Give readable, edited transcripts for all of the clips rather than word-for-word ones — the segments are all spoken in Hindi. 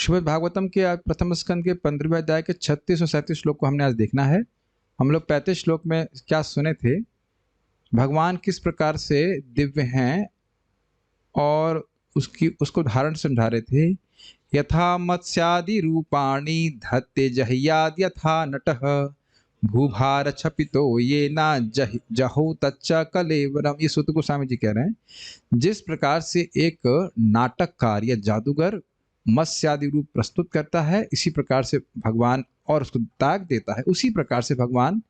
श्रीमद् भागवतम के आज प्रथम स्कंद के 15वें अध्याय के 36 और 37 श्लोक को हमने आज देखना है। हम लोग 35 श्लोक में क्या सुने थे, भगवान किस प्रकार से दिव्य हैं और उसको धारण समझा रहे थे। यथा मत्स्यादि रूपाणि धत्ते जह्याद यथा नटः भूभार छपितो ये ना जहो तच्च कलेवरम। ये सूत्र गोस्वामी जी कह रहे हैं, जिस प्रकार से एक नाटककार या जादूगर मत्स्यादि रूप प्रस्तुत करता है, इसी प्रकार से भगवान और उसको त्याग देता है, उसी प्रकार से भगवान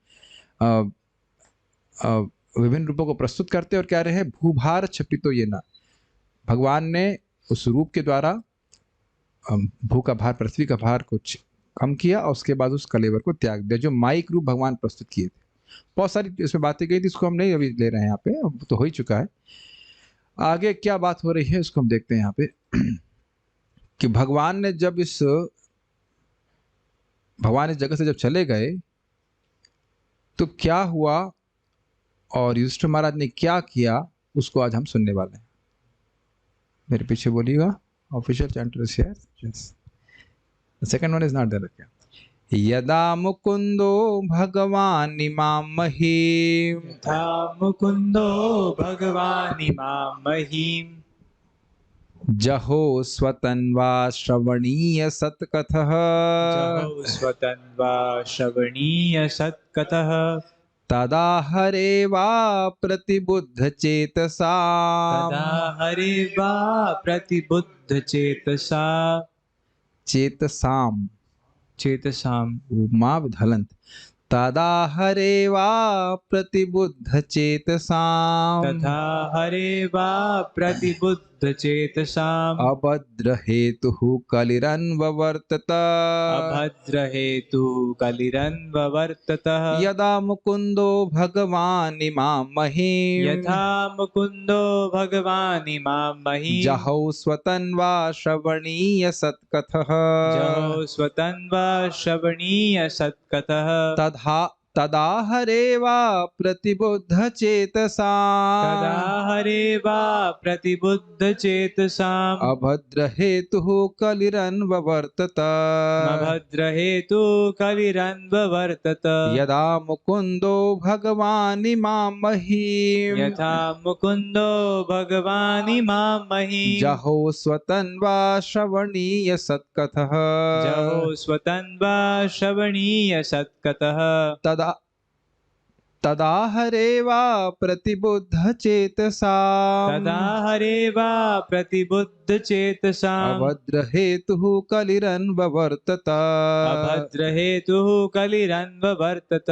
विभिन्न रूपों को प्रस्तुत करते और कह रहे हैं भूभार छपितो ये ना। भगवान ने उस रूप के द्वारा भू का भार, पृथ्वी का भार को कम किया और उसके बाद उस कलेवर को त्याग दिया, जो माइक रूप भगवान प्रस्तुत किए थे। बहुत सारी इसमें बातें गई थी, इसको हम नहीं अभी ले रहे हैं यहाँ पे, अब तो हो ही चुका है। आगे क्या बात हो रही है उसको हम देखते हैं यहाँ पे कि भगवान इस जगत से जब चले गए तो क्या हुआ और युधिष्ठिर महाराज ने क्या किया, उसको आज हम सुनने वाले हैं। मेरे पीछे बोलिएगा, official chanter is here, yes, the second one is not there. यदा मुकुंदो भगवान इमां महीम, यथा मुकुंदो भगवान् इमां महीम् जहो स्वतन्वा श्रवणीय सत्कथः, जहो स्वतन्वा श्रवणीय सत्कथः तदा हरे वा प्रतिबुद्ध चेतसा, तदा हरे वा प्रतिबुद्ध चेतसाम चेतसाम् उमा विधलंत, तदा हरे वा प्रतिबुद्ध चेतसाम, तथा हरे वा प्रतिबुद्ध चेतसाम् अभद्र हेतु कलिरन्वर्तत, अभद्र हेतु कलिरन्वर्ततः यदा मुकुंदो भगवान इमां महीम्, यथा मुकुंदो भगवान् इमां महीम् जहौ स्वतन्वा श्रवणीय सत्कथः, जहो स्वतन्वा श्रवणीय सत्कथः तदा हरे वा प्रतिबुद्ध चेतसा, तदा हरे वा प्रतिबुद्ध चेतसाम् अभद्र हेतु कलिरन्वर्तत, अभद्र हेतु कलिरन्वर्तत यदा मुकुंदो भगवान इमां महीम्, यथा मुकुंदो भगवान् इमां महीम् जहो स्वतन्वा श्रवणीय सत्कथः, जहो स्वतन्वा श्रवणीय सत्कथः तदा हरे वा प्रतिबुद्ध चेतसा, तदा हरे वा प्रतिबुद्ध चेतसाम् अभद्र हेतु कलिरन्वर्तत, अभद्र हेतु कलिरन्वर्तत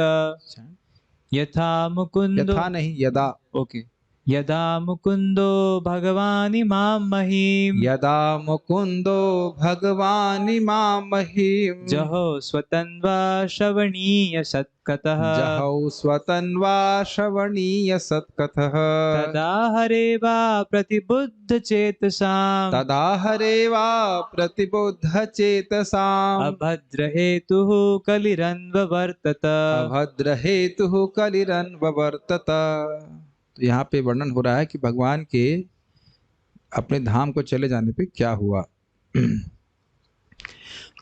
यथा मुकुंदो, यथा नहीं यदा, ओके, यदा मुकुंदो भगवान् इमां महीम् यदा मुकुंदो भगवान इमां महीम्, जहो स्वतन्वा श्रवणीय सत्कथः जहौ स्वतन्वा श्रवणीय सत्कथः, तदा हरे वा प्रतिबुद्ध चेतसाम् तदा हरे वा प्रतिबुद्ध चेतसाम्, अभद्र हेतुः कलिरन्वर्तत अभद्र हेतु कलिरन्वर्तत। तो यहाँ पे वर्णन हो रहा है कि भगवान के अपने धाम को चले जाने पे क्या हुआ।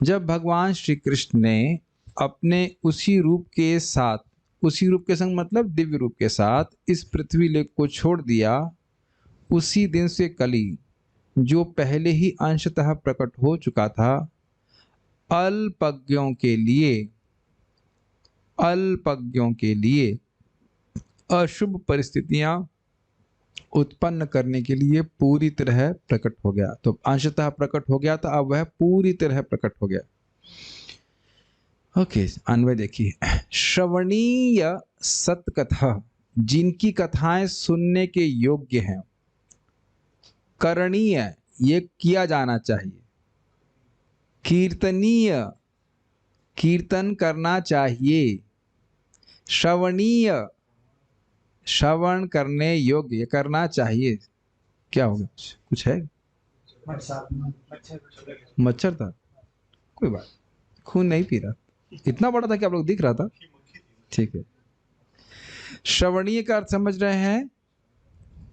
जब भगवान श्री कृष्ण ने अपने उसी रूप के साथ, उसी रूप के संग मतलब दिव्य रूप के साथ इस पृथ्वी लोक को छोड़ दिया, उसी दिन से कली जो पहले ही अंशतः प्रकट हो चुका था, अल्पज्ञों के लिए अशुभ परिस्थितियां उत्पन्न करने के लिए पूरी तरह प्रकट हो गया। तो अंशतः प्रकट हो गया था, अब वह पूरी तरह प्रकट हो गया। ओके, अन्वय देखिए। श्रवणीय सत्कथा, जिनकी कथाएं सुनने के योग्य हैं। करणीय, ये किया जाना चाहिए। कीर्तनीय, कीर्तन करना चाहिए। श्रवणीय, श्रवण करने योग्य, करना चाहिए। क्या हो गया, कुछ है? मच्छर था, कोई बात, खून नहीं पी रहा, इतना बड़ा था कि आप लोग दिख रहा था, ठीक है। श्रवणीय का अर्थ समझ रहे हैं,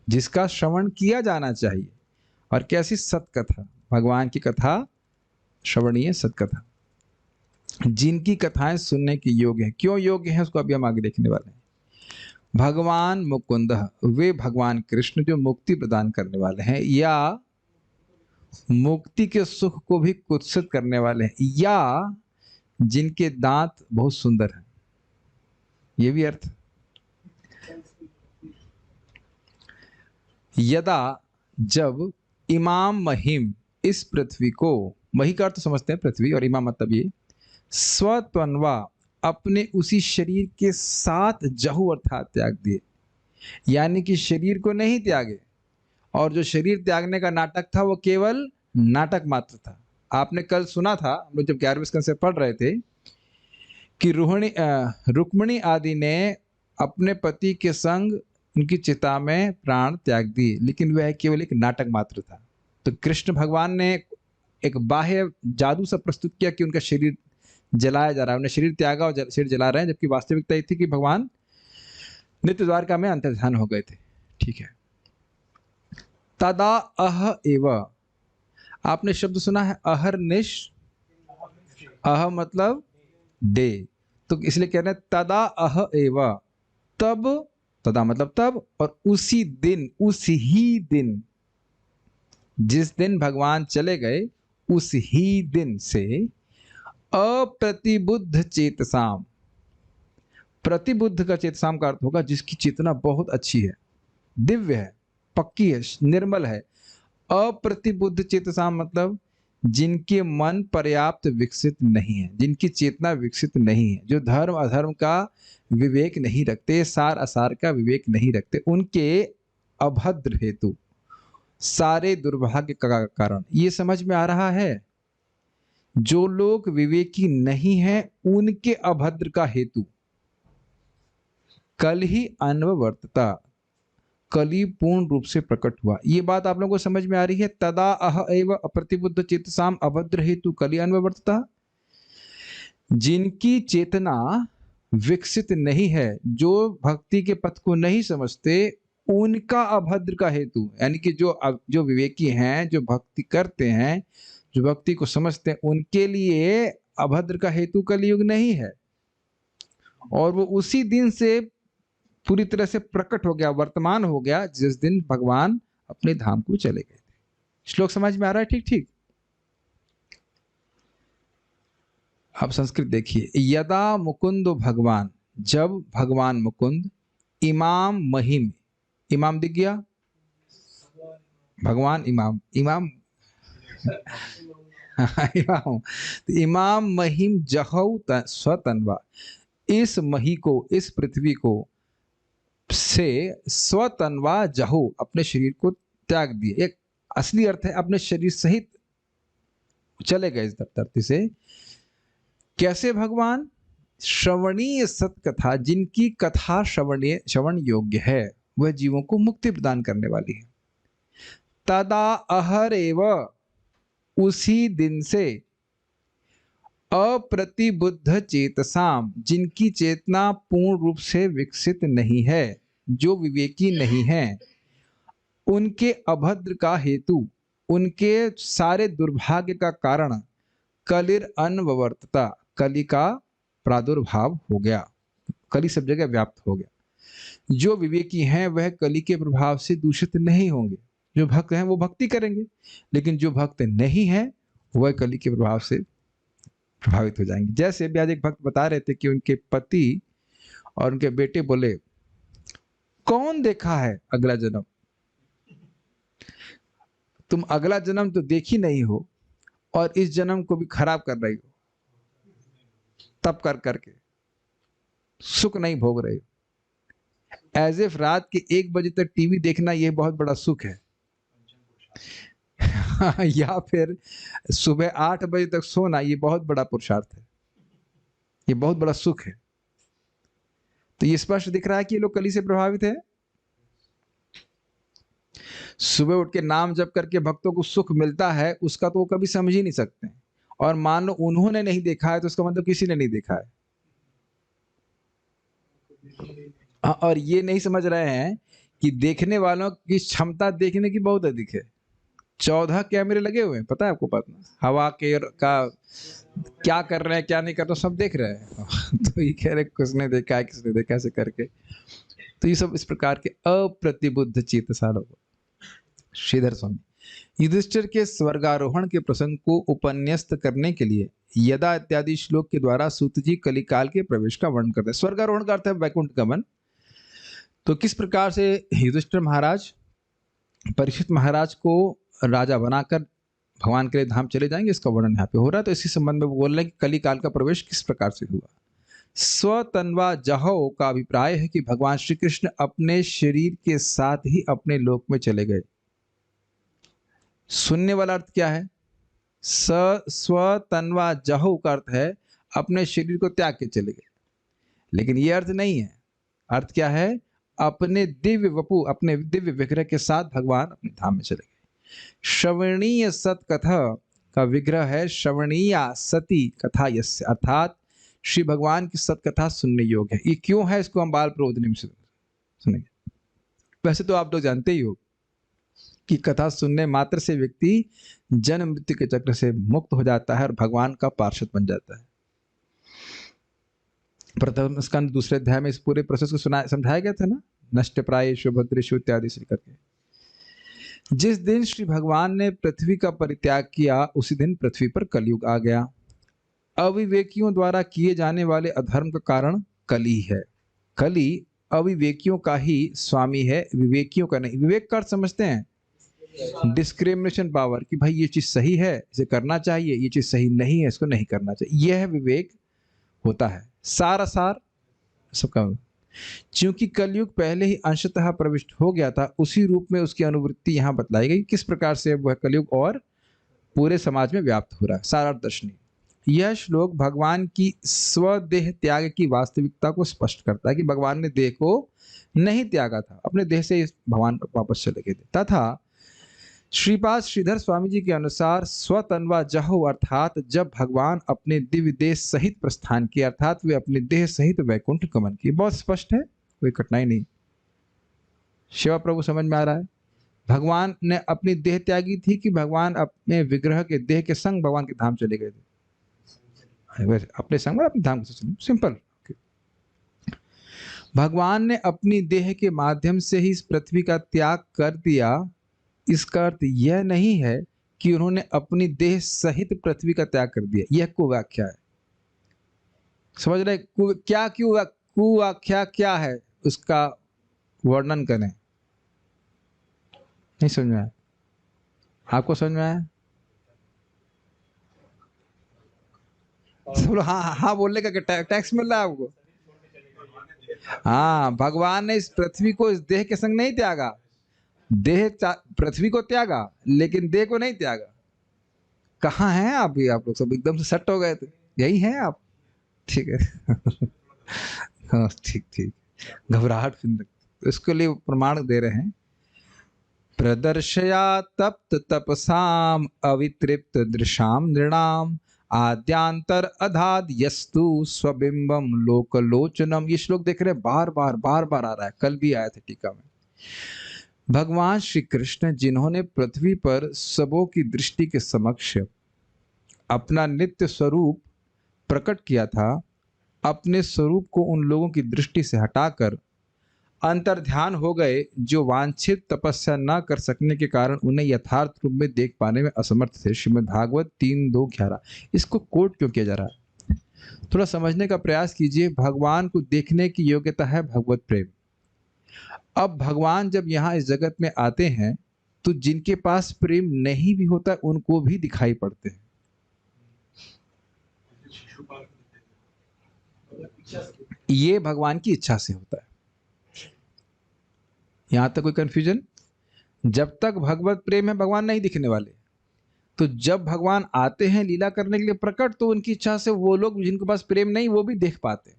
जिसका श्रवण किया जाना चाहिए। और कैसी सत्कथा, भगवान की कथा श्रवणीय सत्कथा, जिनकी कथाएं सुनने के योग्य है। क्यों योग्य है उसको अभी हम आगे देखने वाले हैं। भगवान मुकुंद, वे भगवान कृष्ण जो मुक्ति प्रदान करने वाले हैं, या मुक्ति के सुख को भी कुत्सित करने वाले हैं, या जिनके दांत बहुत सुंदर हैं, ये भी अर्थ। यदा, जब, इमाम महिम, इस पृथ्वी को, मही का अर्थ समझते हैं पृथ्वी, और इमाम मतलब ये, स्वतन्वा, अपने उसी शरीर के साथ जहु अर्थात त्याग दिए, यानी कि शरीर को नहीं त्यागे, और जो शरीर त्यागने का नाटक था वो केवल नाटक मात्र था। आपने कल सुना था, हम लोग जब 11वें स्कंद से पढ़ रहे थे, कि रुक्मिणी आदि ने अपने पति के संग उनकी चिता में प्राण त्याग दिए, लेकिन वह केवल एक नाटक मात्र था। तो कृष्ण भगवान ने एक बाह्य जादू सा प्रस्तुत किया कि उनका शरीर जलाया जा रहा है, उन्हें शरीर त्यागा और शरीर जला रहे हैं, जबकि वास्तविकता ये थी कि भगवान नित्य द्वारका में अंतर्धान हो गए थे। ठीक है। तदा अह एव, आपने शब्द सुना है अहर्निश, अह मतलब डे, तो इसलिए कह रहे हैं तदा अह एव, तब, तदा मतलब तब, और उसी दिन, उस ही दिन, जिस दिन भगवान चले गए उस ही दिन से अप्रतिबुद्ध चेतसाम, प्रतिबुद्ध का चेतसाम का अर्थ होगा जिसकी चेतना बहुत अच्छी है, दिव्य है, पक्की है, निर्मल है। अप्रतिबुद्ध चेतसाम मतलब जिनके मन पर्याप्त विकसित नहीं है, जिनकी चेतना विकसित नहीं है, जो धर्म अधर्म का विवेक नहीं रखते, सार असार का विवेक नहीं रखते, उनके अभद्र हेतु, सारे दुर्भाग्य का कारण। ये समझ में आ रहा है, जो लोग विवेकी नहीं हैं उनके अभद्र का हेतु कल ही अन्ववर्तता, कली पूर्ण रूप से प्रकट हुआ। ये बात आप लोगों को समझ में आ रही है। तदा अह एव अप्रतिबुद्ध चेतसाम अभद्र हेतु कली अन्ववर्तता, जिनकी चेतना विकसित नहीं है, जो भक्ति के पथ को नहीं समझते, उनका अभद्र का हेतु, यानी कि जो विवेकी हैं, जो भक्ति करते हैं, जो भक्ति को समझते हैं, उनके लिए अभद्र का हेतु कलयुग नहीं है, और वो उसी दिन से पूरी तरह से प्रकट हो गया, वर्तमान हो गया, जिस दिन भगवान अपने धाम को चले गए थे। श्लोक समझ में आ रहा है? ठीक ठीक। अब संस्कृत देखिए। यदा मुकुंद भगवान, जब भगवान मुकुंद, इमाम महिम, इमाम दिख गया, भगवान इमाम, इमाम इमाम, इमाम महिम जहौ स्वतन्वा, इस मही को, इस पृथ्वी को से स्वतन्वा जहु, अपने शरीर को त्याग दिए। एक असली अर्थ है अपने शरीर सहित चले गए इस धरती से। कैसे भगवान? श्रवणीय सत्कथा, जिनकी कथा श्रवण योग्य है, वह जीवों को मुक्ति प्रदान करने वाली है। तदा अहरेव, उसी दिन से, अप्रतिबुद्ध चेतसाम, जिनकी चेतना पूर्ण रूप से विकसित नहीं है, जो विवेकी नहीं है, उनके अभद्र का हेतु, उनके सारे दुर्भाग्य का कारण कलिर अन्ववर्तता, कली का प्रादुर्भाव हो गया, कली सब जगह व्याप्त हो गया। जो विवेकी हैं वह कली के प्रभाव से दूषित नहीं होंगे, जो भक्त हैं वो भक्ति करेंगे, लेकिन जो भक्त नहीं है वह कली के प्रभाव से प्रभावित हो जाएंगे। जैसे भी आज एक भक्त बता रहे थे कि उनके पति और उनके बेटे बोले, कौन देखा है अगला जन्म? तुम अगला जन्म तो देखी नहीं हो और इस जन्म को भी खराब कर रही हो, तप कर करके सुख नहीं भोग रही हो। एज इफ रात के 1 बजे तक टीवी देखना यह बहुत बड़ा सुख है या फिर सुबह 8 बजे तक सोना, ये बहुत बड़ा पुरुषार्थ है, ये बहुत बड़ा सुख है। तो ये स्पष्ट दिख रहा है कि ये लोग कली से प्रभावित है। सुबह उठ के नाम जप करके भक्तों को सुख मिलता है, उसका तो वो कभी समझ ही नहीं सकते, और मान लो उन्होंने नहीं देखा है तो उसका मतलब किसी ने नहीं देखा है। और ये नहीं समझ रहे हैं कि देखने वालों की क्षमता देखने की बहुत अधिक है। 14 कैमरे लगे हुए हैं, पता है आपको? पता हवा के का क्या कर रहे हैं क्या नहीं कर रहे सब देख रहे हैं। तो ये कह रहे किसने देखा है किसने देखा, ऐसे करके। तो ये सब इस प्रकार के अप्रतिबुद्ध चित्त लोग। श्रीधर स्वामी युधिष्ठिर के स्वर्गारोहण के प्रसंग को उपन्यस्त करने के लिए यदा इत्यादि श्लोक के द्वारा सूत जी कलिकाल के प्रवेश का वर्णन करते हैं। स्वर्गारोहण का अर्थ है वैकुंठ गमन। तो किस प्रकार से युधिष्ठिर महाराज परीक्षित महाराज को राजा बनाकर भगवान के लिए धाम चले जाएंगे, इसका वर्णन यहाँ पे हो रहा है। तो इसी संबंध में वो बोल रहे हैं कि कलिकाल का प्रवेश किस प्रकार से हुआ। स्वतन्वा जहो का अभिप्राय है कि भगवान श्री कृष्ण अपने शरीर के साथ ही अपने लोक में चले गए। सुनने वाला अर्थ क्या है? स्वतन्वा जहो का अर्थ है अपने शरीर को त्याग के चले गए, लेकिन ये अर्थ नहीं है। अर्थ क्या है? अपने दिव्य वपु, अपने दिव्य विग्रह के साथ भगवान अपने धाम में चले गए। श्रवणीय सत कथा का विग्रह है श्रवणीया सती कथा यस्य, अर्थात श्री भगवान की सत कथा सुनने योग्य है। ये क्यों है, इसको हम बाल प्रबोधनी में सुनेंगे। वैसे तो आप लोग जानते ही हो कि कथा सुनने मात्र से व्यक्ति जन्म मृत्यु के चक्र से मुक्त हो जाता है और भगवान का पार्षद बन जाता है। प्रथम स्कंद दूसरे अध्याय में इस पूरे प्रोसेस को समझाया गया था ना, नष्ट प्रायेषु भद्रेषु इत्यादि से करके। जिस दिन श्री भगवान ने पृथ्वी का परित्याग किया उसी दिन पृथ्वी पर कलयुग आ गया। अविवेकियों द्वारा किए जाने वाले अधर्म का कारण कली है। कली अविवेकियों का ही स्वामी है, विवेकियों का नहीं। विवेक का अर्थ समझते हैं? डिस्क्रिमिनेशन पावर, कि भाई ये चीज सही है इसे करना चाहिए, ये चीज सही नहीं है इसको नहीं करना चाहिए, यह विवेक होता है। सार सबका। क्योंकि कलयुग पहले ही अंशतः प्रविष्ट हो गया था, उसी रूप में उसकी अनुवृत्ति यहाँ बतलाई गई किस प्रकार से वह कलयुग और पूरे समाज में व्याप्त हो रहा है। सारार्थ यह श्लोक भगवान की स्वदेह त्याग की वास्तविकता को स्पष्ट करता है कि भगवान ने देह को नहीं त्यागा था, अपने देह से भगवान वापस चले गए थे। तथा श्रीपाद श्रीधर स्वामी जी के अनुसार स्वतन्वा जहो अर्थात जब भगवान अपने दिव्य देह सहित प्रस्थान किए, अर्थात वे अपने देह सहित वैकुंठ गमन किए। बहुत स्पष्ट है, कोई कठिनाई नहीं। शिवा प्रभु समझ में आ रहा है? भगवान ने अपनी देह त्यागी थी कि भगवान अपने विग्रह के देह के संग भगवान के धाम चले गए थे? अपने संग अपने धाम से चले, सिंपल। भगवान ने अपनी देह के माध्यम से ही इस पृथ्वी का त्याग कर दिया। इसका अर्थ यह नहीं है कि उन्होंने अपनी देह सहित पृथ्वी का त्याग कर दिया। यह कुव्याख्या है। समझ रहे? क्या क्यों कुव्याख्या क्या है उसका वर्णन करें। नहीं समझ में आया? आपको समझ में आया? हाँ बोलने का टैक्स मिल रहा है आपको? हाँ, भगवान ने इस पृथ्वी को इस देह के संग नहीं त्यागा। देह पृथ्वी को त्यागा लेकिन देह को नहीं त्यागा। कहाँ हैं आप भी? आप लोग सब एकदम से सट हो गए थे। यही हैं आप? ठीक है। हाँ ठीक। घबराहट इसके लिए प्रमाण दे रहे हैं। प्रदर्शया तप्त तपसाम अवितृप्त दृशाम नृणाम आद्यांतर अधाद यस्तु स्वबिंबम लोकलोचनम। ये श्लोक देख रहे हैं, बार बार आ रहा है। कल भी आया था टीका में। भगवान श्री कृष्ण जिन्होंने पृथ्वी पर सबों की दृष्टि के समक्ष अपना नित्य स्वरूप प्रकट किया था, अपने स्वरूप को उन लोगों की दृष्टि से हटाकर अंतर्ध्यान हो गए जो वांछित तपस्या न कर सकने के कारण उन्हें यथार्थ रूप में देख पाने में असमर्थ थे। श्रीमद् भागवत 3:2-11। इसको कोट क्यों किया जा रहा है? थोड़ा समझने का प्रयास कीजिए। भगवान को देखने की योग्यता है भगवत प्रेम। अब भगवान जब यहाँ इस जगत में आते हैं तो जिनके पास प्रेम नहीं भी होता उनको भी दिखाई पड़ते हैं। ये भगवान की इच्छा से होता है। यहां तक कोई कंफ्यूजन? जब तक भगवत प्रेम है भगवान नहीं दिखने वाले। तो जब भगवान आते हैं लीला करने के लिए प्रकट, तो उनकी इच्छा से वो लोग जिनके पास प्रेम नहीं वो भी देख पाते हैं,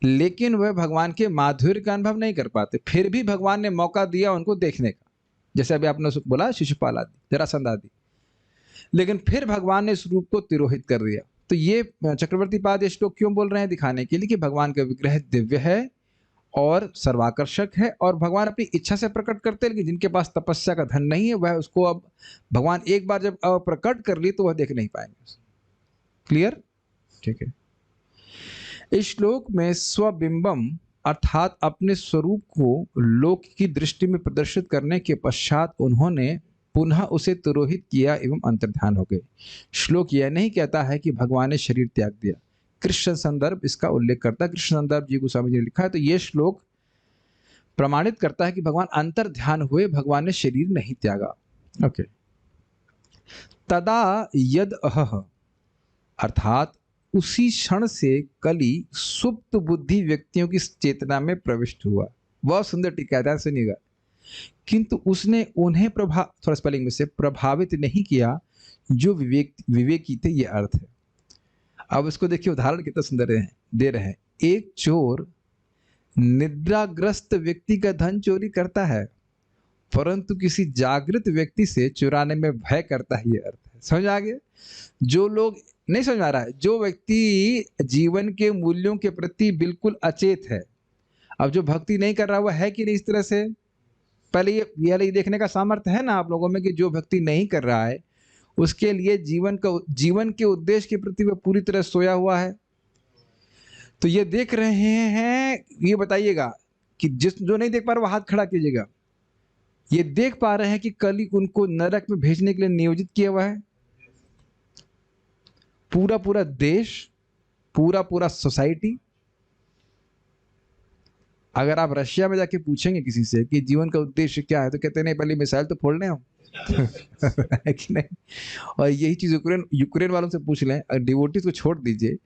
लेकिन वह भगवान के माधुर्य का अनुभव नहीं कर पाते। फिर भी भगवान ने मौका दिया उनको देखने का, जैसे अभी आपने बोला शिशुपाल आदि, जरासंध आदि। लेकिन फिर भगवान ने इस रूप को तिरोहित कर दिया। तो ये चक्रवर्ती पाद ये श्लोक क्यों बोल रहे हैं? दिखाने के लिए कि भगवान का विग्रह दिव्य है और सर्वाकर्षक है, और भगवान अपनी इच्छा से प्रकट करते हैं, लेकिन जिनके पास तपस्या का धन नहीं है वह उसको अब भगवान एक बार जब प्रकट कर ली तो वह देख नहीं पाएंगे। क्लियर? ठीक है। इस श्लोक में स्वबिंबम अर्थात अपने स्वरूप को लोक की दृष्टि में प्रदर्शित करने के पश्चात उन्होंने पुनः उसे तिरोहित किया एवं अंतर्ध्यान हो गए। श्लोक यह नहीं कहता है कि भगवान ने शरीर त्याग दिया। कृष्ण संदर्भ इसका उल्लेख करता है, कृष्ण संदर्भ जी गोस्वामी जी ने लिखा है। तो यह श्लोक प्रमाणित करता है कि भगवान अंतर्ध्यान हुए, भगवान ने शरीर नहीं त्यागा। ओके। तदा यद अहह अर्थात उसी क्षण से कली सुप्त बुद्धि व्यक्तियों की चेतना में प्रविष्ट हुआ। बहुत सुंदर टीका है, ध्यान सुनिएगा। किंतु उसने उन्हें थोड़ा स्पेलिंग में से प्रभावित नहीं किया जो विवेकी थे, ये अर्थ है। अब इसको देखिए, उदाहरण कितना सुंदर दे रहे हैं। एक चोर निद्राग्रस्त व्यक्ति का धन चोरी करता है, परंतु किसी जागृत व्यक्ति से चुराने में भय करता है, ये अर्थ है। समझ आ गया? जो लोग नहीं समझ आ रहा है, जो व्यक्ति जीवन के मूल्यों के प्रति बिल्कुल अचेत है, अब जो भक्ति नहीं कर रहा हुआ है कि नहीं इस तरह से, पहले ये देखने का सामर्थ्य है ना आप लोगों में कि जो भक्ति नहीं कर रहा है उसके लिए जीवन के उद्देश्य के प्रति वह पूरी तरह सोया हुआ है। तो ये देख रहे हैं, ये बताइएगा कि जो नहीं देख पा रहा वो हाथ खड़ा कीजिएगा। ये देख पा रहे हैं कि कल उनको नरक में भेजने के लिए नियोजित किया हुआ है। पूरा देश, पूरा सोसाइटी। अगर आप रशिया में जाके पूछेंगे किसी से कि जीवन का उद्देश्य क्या है, तो कहते नहीं, पहले मिसाइल तो फोड़ने हो है कि नहीं? और यही चीज यूक्रेन वालों से पूछ लें, डिवोटीज को छोड़ दीजिए,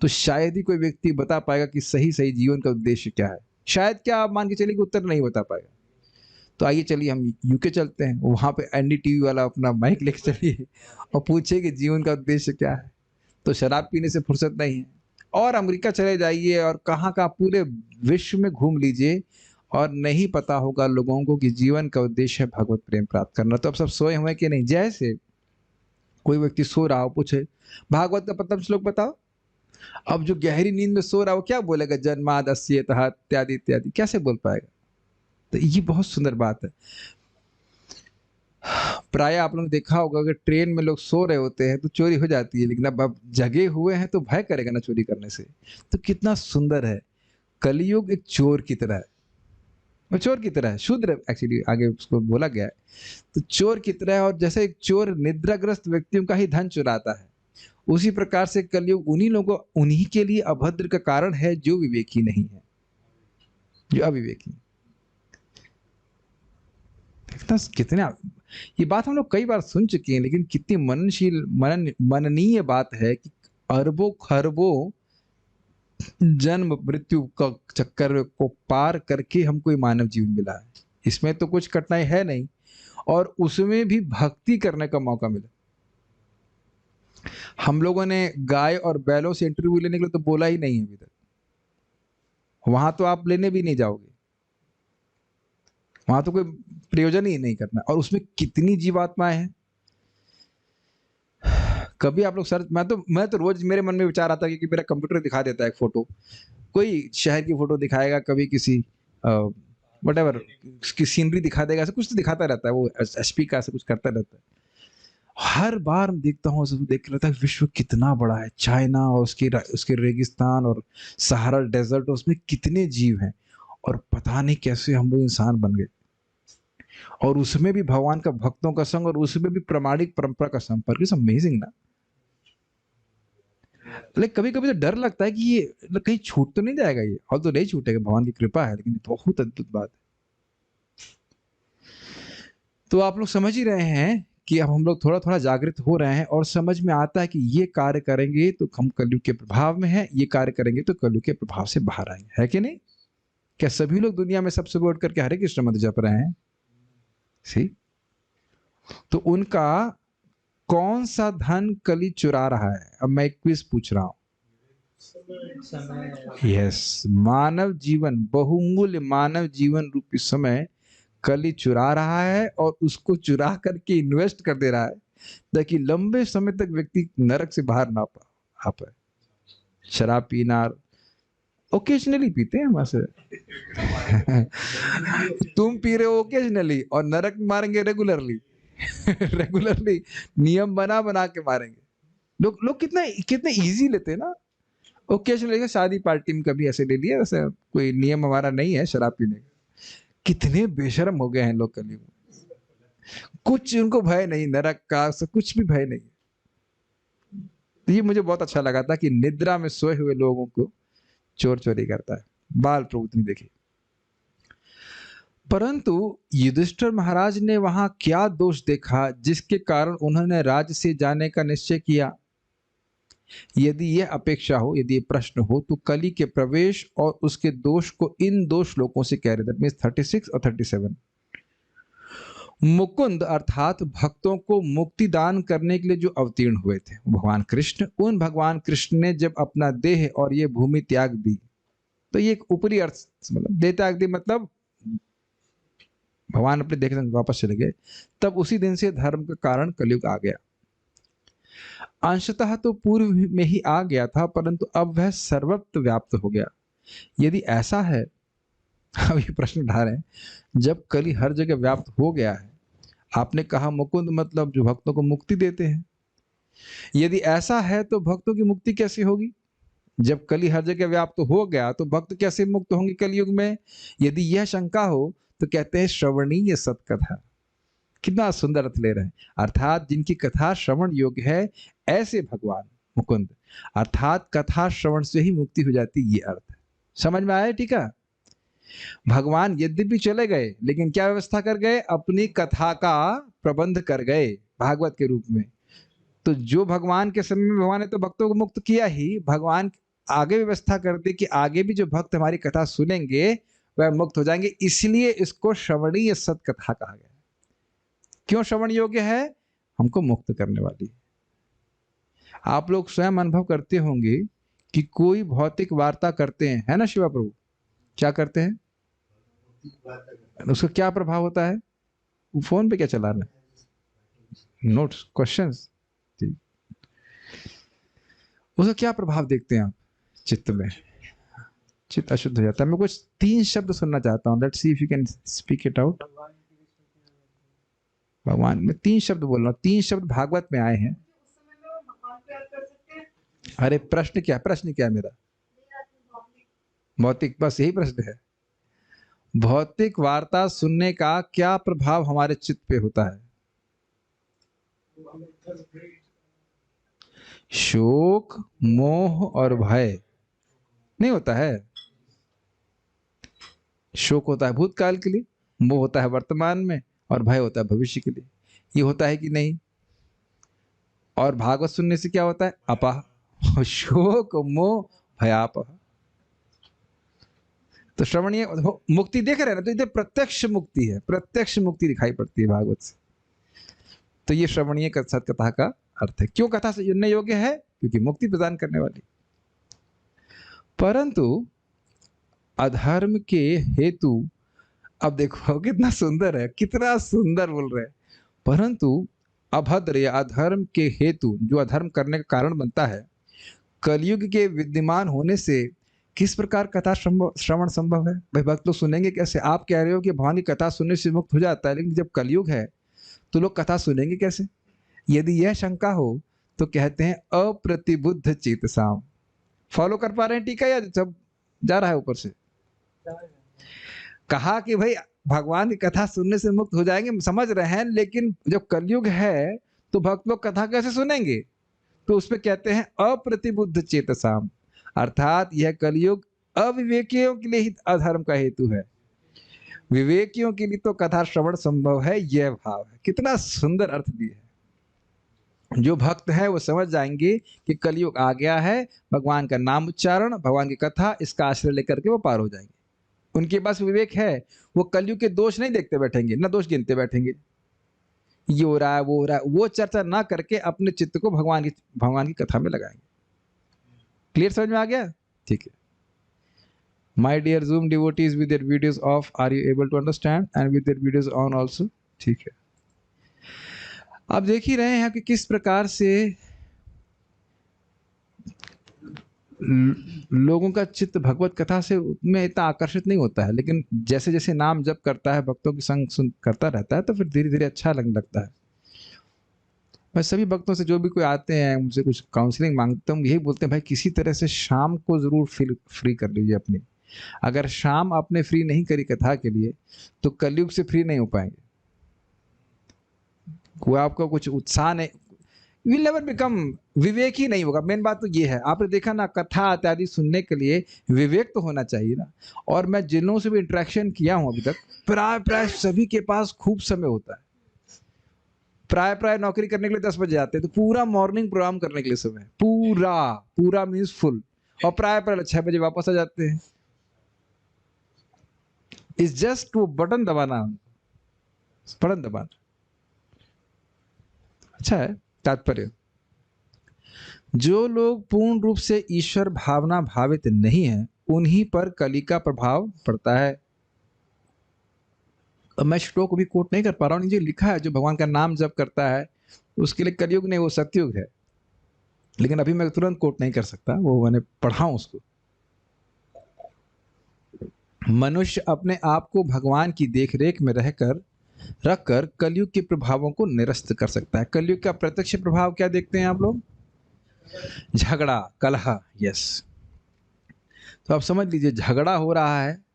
तो शायद ही कोई व्यक्ति बता पाएगा कि सही जीवन का उद्देश्य क्या है। शायद क्या आप मान के चलिए कि उत्तर नहीं बता पाएगा। तो आइए चलिए हम यूके चलते हैं, वहां पे एनडीटीवी वाला अपना माइक लेके चलिए और पूछे कि जीवन का उद्देश्य क्या है, तो शराब पीने से फुर्सत नहीं है। और अमेरिका चले जाइए और कहाँ पूरे विश्व में घूम लीजिए और नहीं पता होगा लोगों को कि जीवन का उद्देश्य है भगवत प्रेम प्राप्त करना। तो अब सब सोए हुए कि नहीं? जैसे कोई व्यक्ति सो रहा हो, पूछे भागवत का प्रथम श्लोक बताओ, अब जो गहरी नींद में सो रहा हो क्या बोलेगा? जन्मादस्यतः इत्यादि इत्यादि, कैसे बोल पाएगा? तो ये बहुत सुंदर बात है। प्राय आप लोगों ने देखा होगा, अगर ट्रेन में लोग सो रहे होते हैं तो चोरी हो जाती है, लेकिन अब जगे हुए हैं तो भय करेगा ना चोरी करने से। तो कितना सुंदर है। कलयुग एक चोर की तरह है, वो चोर की तरह है, शूद्र एक्चुअली आगे उसको बोला गया है। तो चोर की तरह है, और जैसे एक चोर निद्राग्रस्त व्यक्तियों का ही धन चुराता है, उसी प्रकार से कलयुग उन्हीं के लिए अभद्र का कारण है जो विवेकी नहीं है, जो अविवेकी। कितने ये बात हम लोग कई बार सुन चुके हैं, लेकिन कितनी मननीय बात है कि अरबों खरबों जन्म मृत्यु का चक्कर को पार करके हमको ये मानव जीवन मिला है। इसमें तो कुछ कठिनाई है नहीं, और उसमें भी भक्ति करने का मौका मिला। हम लोगों ने गाय और बैलों से इंटरव्यू लेने के लिए तो बोला ही नहीं है अभी तक। वहां तो आप लेने भी नहीं जाओगे, वहां तो कोई प्रयोजन ही नहीं करना। और उसमें कितनी जीवात्माएं हैं। कभी आप लोग सर्च, मैं तो रोज मेरे मन में विचार आता है कि मेरा कंप्यूटर दिखा देता है एक फोटो, कोई शहर की फोटो दिखाएगा, कभी किसी व्हाटएवर की सीनरी दिखा देगा, ऐसा कुछ तो दिखाता रहता है, वो एचपी का ऐसा कुछ करता रहता है। हर बार देखता हूँ, देख रहता है विश्व कितना बड़ा है। चाइना और उसके रेगिस्तान और सहारा डेजर्ट, उसमें कितने जीव हैं, और पता नहीं कैसे हम लोग इंसान बन गए। और उसमें भी भगवान का भक्तों का संग, और उसमें भी प्रामाणिक परंपरा का संपर्क। इट्स अमेजिंग ना। लेकिन कभी कभी तो डर लगता है कि ये कहीं छूट तो नहीं जाएगा ये, और तो नहीं छूटेगा, भगवान की कृपा है, लेकिन बहुत अद्भुत बात है। तो आप लोग समझ ही रहे हैं कि अब हम लोग थोड़ा थोड़ा जागृत हो रहे हैं, और समझ में आता है कि ये कार्य करेंगे तो हम कलयुग के प्रभाव में हैं, ये कार्य करेंगे तो कलयुग के प्रभाव से बाहर आएंगे, है कि नहीं? क्या सभी लोग दुनिया में सबसे बढ़ करके हरे कृष्ण मंत्र जप रहे हैं? सी, तो उनका कौन सा धन कली चुरा रहा है? अब मैं एक क्विज पूछ रहा हूं। यस, मानव जीवन, बहुमूल्य मानव जीवन रूपी समय कली चुरा रहा है, और उसको चुरा करके इन्वेस्ट कर दे रहा है ताकि लंबे समय तक व्यक्ति नरक से बाहर ना आ पाए। शराब पीना, ओकेजनली पीते हैं वहां से। तुम पी रहे हो ओकेजनली और नरक में मारेंगे रेगुलरली। रेगुलरली नियम बना बना के मारेंगे। लोग लोग कितना कितने इजी लेते हैं ना। ओकेजनली शादी पार्टी में कभी ऐसे ले लिया, वैसे कोई नियम हमारा नहीं है शराब पीने का। कितने बेशर्म हो गए हैं लोग कलयुग में। कुछ उनको भय नहीं नरक का, कुछ भी भय नहीं। तो ये मुझे बहुत अच्छा लगा था कि निद्रा में सोए हुए लोगों को चोर चोरी करता है। बाल प्रवृत्ति देखी। परंतु युधिष्ठिर महाराज ने वहां क्या दोष देखा जिसके कारण उन्होंने राज्य से जाने का निश्चय किया? यदि यह अपेक्षा हो, यदि ये प्रश्न हो, तो कली के प्रवेश और उसके दोष को इन दो श्लोकों से कह रहे, दैट मींस 36 और 37। मुकुंद अर्थात भक्तों को मुक्ति दान करने के लिए जो अवतीर्ण हुए थे भगवान कृष्ण, उन भगवान कृष्ण ने जब अपना देह और ये भूमि त्याग दी, तो ये एक ऊपरी अर्थ, मतलब देह त्याग दी मतलब भगवान अपने देह से वापस चले गए, तब उसी दिन से धर्म का कारण कलयुग आ गया। अंशतः तो पूर्व में ही आ गया था, परंतु अब वह सर्वत्र व्याप्त हो गया। यदि ऐसा है, अब ये प्रश्न उठा रहे हैं, जब कली हर जगह व्याप्त हो गया है, आपने कहा मुकुंद मतलब जो भक्तों को मुक्ति देते हैं, यदि ऐसा है तो भक्तों की मुक्ति कैसे होगी? जब कली हर जगह व्याप्त हो गया तो भक्त कैसे मुक्त होंगे कलयुग में? यदि यह शंका हो तो कहते हैं श्रवणीय सत्कथा। कितना सुंदर अर्थ ले रहे हैं, अर्थात जिनकी कथा श्रवण योग्य है ऐसे भगवान मुकुंद, अर्थात कथा श्रवण से ही मुक्ति हो जाती, ये अर्थ समझ में आया? ठीक है। भगवान यद्यपि चले गए लेकिन क्या व्यवस्था कर गए? अपनी कथा का प्रबंध कर गए भागवत के रूप में। तो जो भगवान के समय में भगवान ने तो भक्तों को मुक्त किया ही, भगवान आगे व्यवस्था कर दी कि आगे भी जो भक्त हमारी कथा सुनेंगे वह मुक्त हो जाएंगे, इसलिए इसको श्रवणीय सत्कथा कहा गया। क्यों श्रवण योग्य है? हमको मुक्त करने वाली। आप लोग स्वयं अनुभव करते होंगे कि कोई भौतिक वार्ता करते हैं, है ना शिवा प्रभु? क्या करते हैं? उसका क्या प्रभाव होता है? फोन पे क्या चला रहे हैं? नोट्स, क्वेश्चंस, उसका क्या प्रभाव देखते हैं आप चित्त में? चित्त अशुद्ध हो जाता है। मैं कुछ 3 शब्द सुनना चाहता हूँ, let's see if you can speak it out. भगवान, मैं 3 शब्द बोल रहा हूँ, 3 शब्द भागवत में आए हैं। अरे प्रश्न क्या, प्रश्न क्या मेरा? भौतिक, बस यही प्रश्न है। भौतिक वार्ता सुनने का क्या प्रभाव हमारे चित्त पे होता है? शोक, मोह और भय नहीं होता है? शोक होता है भूतकाल के लिए, मोह होता है वर्तमान में, और भय होता है भविष्य के लिए। ये होता है कि नहीं? और भागवत सुनने से क्या होता है? अपाह, शोक मोह भयापह। तो श्रवणीय मुक्ति देख रहे हैं ना, तो इधर प्रत्यक्ष मुक्ति है, प्रत्यक्ष मुक्ति दिखाई पड़ती है भागवत से। तो ये श्रवणीय सत्कथा का अर्थ है। क्यों कथा सुनने योग्य है? क्योंकि मुक्ति प्रदान करने वाली। परंतु अधर्म के हेतु, अब देखो कितना सुंदर है, कितना सुंदर बोल रहे हैं, परंतु अभद्र या अधर्म के हेतु, जो अधर्म करने का कारण बनता है, कलयुग के विद्यमान होने से किस प्रकार कथा श्रवण संभव है? भाई भक्त लोग सुनेंगे कैसे? आप कह रहे हो कि भगवान की कथा सुनने से मुक्त हो जाता है, लेकिन जब कलयुग है तो लोग कथा सुनेंगे कैसे? यदि यह शंका हो तो कहते हैं अप्रतिबुद्ध चेतसाम। फॉलो कर पा रहे हैं टीका, या सब जा रहा है ऊपर से? कहा कि भाई भगवान की कथा सुनने से मुक्त हो जाएंगे, समझ रहे हैं, लेकिन जब कलयुग है तो भक्त लोग कथा कैसे सुनेंगे? तो उसमें कहते हैं अप्रतिबुद्ध चेतसाम, अर्थात यह कलयुग अविवेकियों के लिए ही अधर्म का हेतु है, विवेकियों के लिए तो कथा श्रवण संभव है, यह भाव है। कितना सुंदर अर्थ दिया है। जो भक्त है वो समझ जाएंगे कि कलयुग आ गया है, भगवान का नाम उच्चारण, भगवान की कथा, इसका आश्रय लेकर के वो पार हो जाएंगे। उनके पास विवेक है, वो कलयुग के दोष नहीं देखते बैठेंगे, ना दोष गिनते बैठेंगे, ये हो रहा है वो हो रहा है, वो चर्चा ना करके अपने चित्त को भगवान की कथा में लगाएंगे। क्लियर, समझ में आ गया? ठीक है। My dear Zoom devotees with their videos off, are you able to understand? And with their videos on also? ठीक है। आप देख ही रहे हैं कि किस प्रकार से लोगों का चित्त भगवत कथा से में इतना आकर्षित नहीं होता है, लेकिन जैसे जैसे नाम जप करता है, भक्तों की संग सुन करता रहता है, तो फिर धीरे धीरे अच्छा लगने लगता है। मैं सभी भक्तों से, जो भी कोई आते हैं मुझसे कुछ काउंसलिंग मांगते हूँ, यही बोलते हैं भाई किसी तरह से शाम को जरूर फ्री कर लीजिए अपनी। अगर शाम आपने फ्री नहीं करी कथा के लिए, तो कलयुग से फ्री नहीं हो पाएंगे। कोई आपको कुछ उत्साह नहीं, विल नेवर बिकम, विवेक ही नहीं होगा। मेन बात तो ये है, आपने देखा ना, कथा इत्यादि सुनने के लिए विवेक तो होना चाहिए ना। और मैं जिन लोगों से भी इंटरेक्शन किया हूं अभी तक, प्राय प्राय सभी के पास खूब समय होता है। प्राय प्राय नौकरी करने के लिए 10 बजे आते हैं, तो पूरा मॉर्निंग प्रोग्राम करने के लिए समय, पूरा पूरा मीन्स फुल। और प्राय प्राय 6 बजे वापस आ जाते हैं। इट्स जस्ट वो बटन दबाना, बटन दबाना। अच्छा है तात्पर्य। जो लोग पूर्ण रूप से ईश्वर भावना भावित नहीं है, उन्हीं पर कली का प्रभाव पड़ता है। अब मैं श्लोक भी कोट नहीं कर पा रहा हूं, नीचे लिखा है जो भगवान का नाम जप करता है उसके लिए कलयुग नहीं, वो सतयुग है। लेकिन अभी मैं तुरंत कोट नहीं कर सकता, वो मैंने पढ़ा हूं उसको। मनुष्य अपने आप को भगवान की देखरेख में रखकर कलयुग के प्रभावों को निरस्त कर सकता है। कलयुग का प्रत्यक्ष प्रभाव क्या देखते हैं आप लोग? झगड़ा, कलह। यस। तो आप समझ लीजिए, झगड़ा हो रहा है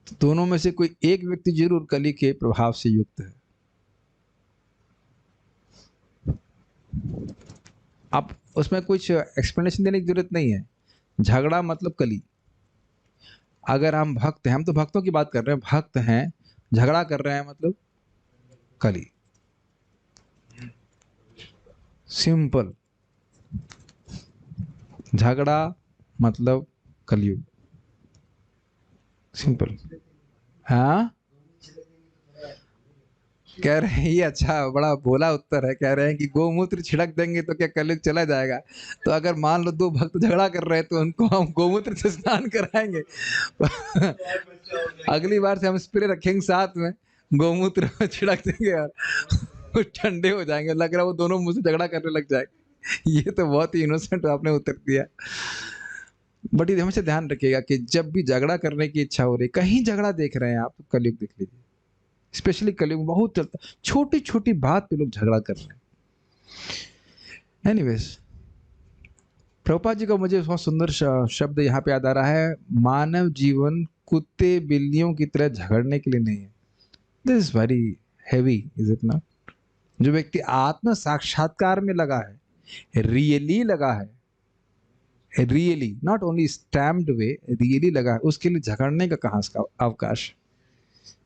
तो दोनों में से कोई एक व्यक्ति जरूर कली के प्रभाव से युक्त है। आप उसमें कुछ एक्सप्लेनेशन देने की जरूरत नहीं है। झगड़ा मतलब कली। अगर हम भक्त हैं, हम तो भक्तों की बात कर रहे हैं, भक्त हैं, झगड़ा कर रहे हैं मतलब कली। सिंपल। झगड़ा मतलब कलयुग। सिंपल। हाँ, कह रहे हैं ये अच्छा बड़ा भोला उत्तर है। कह रहे हैं कि गोमूत्र छिड़क देंगे तो क्या कलयुग चला जाएगा? तो अगर मान लो 2 भक्त झगड़ा कर रहे हैं तो उनको हम गोमूत्र से स्नान कराएंगे। अगली बार से हम स्प्रे रखेंगे साथ में, गोमूत्र में छिड़क देंगे और वो ठंडे हो जाएंगे। लग रहा है वो दोनों मुझसे झगड़ा करने लग जाएंगे। ये तो बहुत ही इनोसेंट आपने उत्तर दिया। बट ये हमेशा ध्यान रखिएगा कि जब भी झगड़ा करने की इच्छा हो रही, कहीं झगड़ा देख रहे हैं आप, तो कलयुग देख लीजिए। स्पेशली कलयुग में बहुत चलता, छोटी छोटी बात पे लोग झगड़ा कर रहे हैं। एनीवेज, प्रभुपाद जी का मुझे बहुत सुंदर शब्द यहाँ पे याद आ रहा है, मानव जीवन कुत्ते बिल्लियों की तरह झगड़ने के लिए नहीं है। This is very heavy, is it not? जो व्यक्ति आत्म साक्षात्कार में लगा है, रियली लगा है, really not only stamped way, really लगा है, उसके लिए झगड़ने का कहां का अवकाश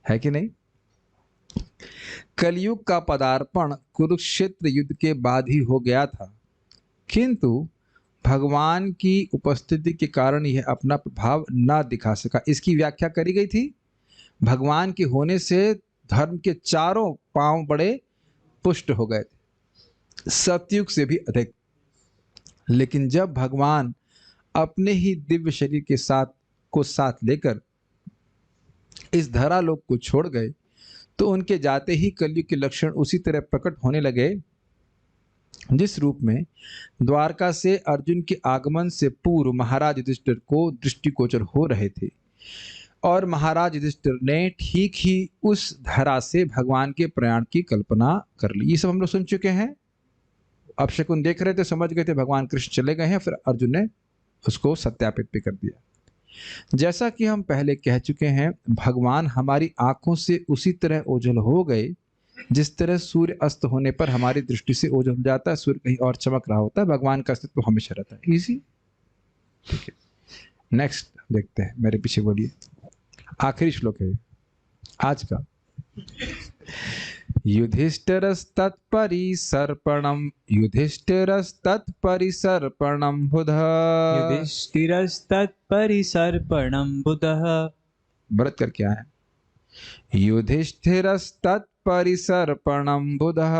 है कि नहीं? कलयुग का पदार्पण कुरुक्षेत्र युद्ध के बाद ही हो गया था, किंतु भगवान की उपस्थिति के कारण यह अपना प्रभाव न दिखा सका। इसकी व्याख्या करी गई थी, भगवान के होने से धर्म के चारों पांव बड़े पुष्ट हो गए थे, सतयुग से भी अधिक। लेकिन जब भगवान अपने ही दिव्य शरीर के साथ लेकर इस धरालोक को छोड़ गए, तो उनके जाते ही कलयुग के लक्षण उसी तरह प्रकट होने लगे जिस रूप में द्वारका से अर्जुन के आगमन से पूर्व महाराज युधिष्ठिर को दृष्टिगोचर हो रहे थे। और महाराज युधिष्ठिर ने ठीक ही उस धरा से भगवान के प्रयाण की कल्पना कर ली। ये सब हम लोग सुन चुके हैं। अब शकुन देख रहे थे, समझ गए थे भगवान कृष्ण चले गए हैं, फिर अर्जुन ने उसको सत्यापित भी कर दिया। जैसा कि हम पहले कह चुके हैं, भगवान हमारी आंखों से उसी तरह ओझल हो गए जिस तरह सूर्य अस्त होने पर हमारी दृष्टि से ओझल हो जाता है, सूर्य कहीं और चमक रहा होता है। भगवान का अस्तित्व हमेशा रहता है। इजी, ठीक है। नेक्स्ट देखते हैं, मेरे पीछे बोलिए। आखिरी श्लोक है आज का। युधिष्ठिरस्तत्परिसर्पणं बुधः। युधिष्ठिरस्तत्परिसर्पणं बुधः। व्रत कर क्या है? युधिष्ठिरस्तत्परिसर्पणं बुधः।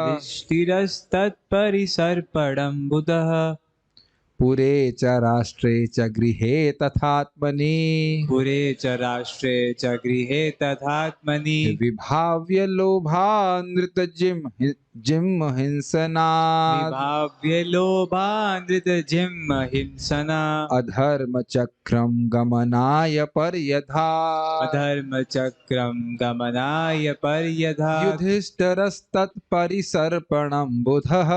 युधिष्ठिरस्तत्परिसर्पणं बुधः। पुरे च राष्ट्रे च गृहे तथात्मनि। पुरे च राष्ट्रे च गृहे तथात्मनि। विभाव्य लोभानृतजिम जिह्म हिंसनात् विभाव्य लोभानृत जिह्म हिंसना अधर्म चक्रम गमनाय पर्यधात् अधर्म चक्रम गमनाय पर्यधात् युधिष्ठिरस्तत्परिसर्पणं बुधः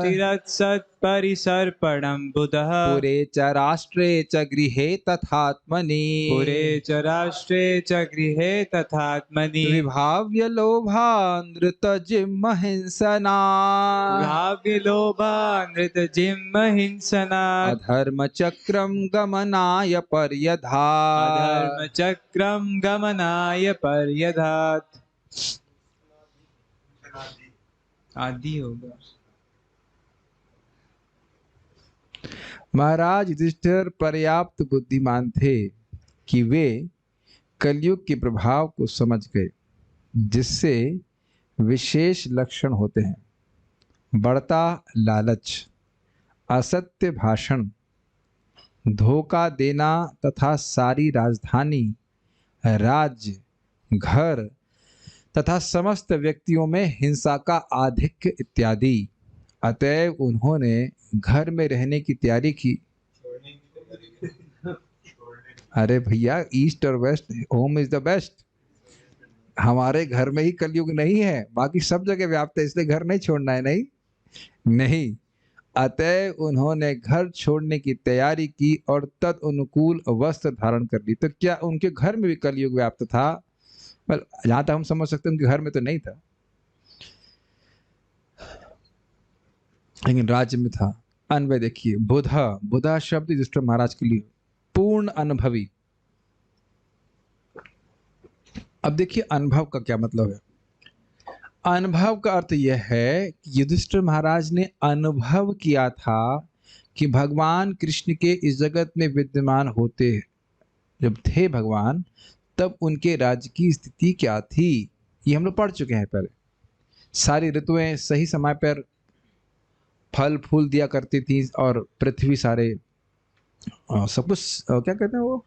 युधिष्ठिरत्सत्परिसर्पणं बुधः पुरे च राष्ट्रे च गृहे तथात्मनि पुरे च राष्ट्रे च गृहे तथात्मनि विभाव्य लोभानृतजिह्म हिंसनात् विभाव्य लोभानृत जिह्म हिंसनात् अधर्म चक्रम गमनाय पर्यधात् अधर्म चक्रम गमनाय पर्यधात् आदि होगा। महाराज युधिष्ठिर पर्याप्त बुद्धिमान थे कि वे कलयुग के प्रभाव को समझ गए, जिससे विशेष लक्षण होते हैं: बढ़ता लालच, असत्य भाषण, धोखा देना तथा सारी राजधानी, राज्य, घर तथा समस्त व्यक्तियों में हिंसा का आधिक्य इत्यादि। अतएव उन्होंने घर में रहने की तैयारी की। अरे भैया, ईस्ट और west, home is the best. हमारे घर में ही कलयुग नहीं है, बाकी सब जगह व्याप्त है, इसलिए घर नहीं छोड़ना है। नहीं। अतः उन्होंने घर छोड़ने की तैयारी की और तद अनुकूल वस्त्र धारण कर ली। तो क्या उनके घर में भी कलयुग व्याप्त था? जहां तक हम समझ सकते हैं उनके घर में तो नहीं था, लेकिन राज्य में था। अन्वय देखिए, बुधा, बुधा शब्द युधिष्ठिर महाराज के लिए पूर्ण अनुभवी। अब देखिए अनुभव का क्या मतलब है। अनुभव का अर्थ यह है कि युधिष्ठिर महाराज ने अनुभव किया था कि भगवान कृष्ण के इस जगत में विद्यमान होते जब थे भगवान, तब उनके राज्य की स्थिति क्या थी। ये हम लोग पढ़ चुके हैं पहले। सारी ऋतुएं सही समय पर फल फूल दिया करती थी और पृथ्वी सारे सब कुछ क्या कहते हैं वो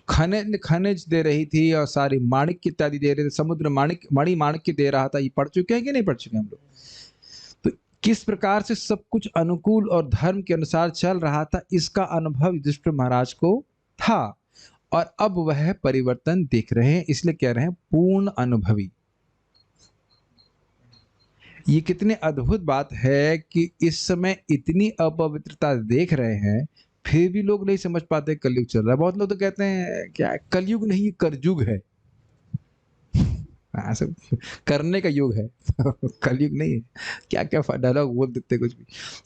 खनिज दे रही थी और सारी माणिक्य इत्यादि दे रहे थे। समुद्र माणिक्य दे रहा था। ये पढ़ चुके हैं कि नहीं पढ़ चुके हम लोग? तो किस प्रकार से सब कुछ अनुकूल और धर्म के अनुसार चल रहा था, इसका अनुभव युधिष्ठिर महाराज को था और अब वह परिवर्तन देख रहे हैं, इसलिए कह रहे हैं पूर्ण अनुभवी। ये कितने अद्भुत बात है कि इस समय इतनी अपवित्रता देख रहे हैं, फिर भी लोग नहीं समझ पाते कलयुग चल रहा है। बहुत लोग तो कहते हैं क्या कलयुग नहीं, करजुग है। ऐसे करने का युग है कलयुग नहीं है। क्या क्या डायलॉग बोल देते कुछ भी।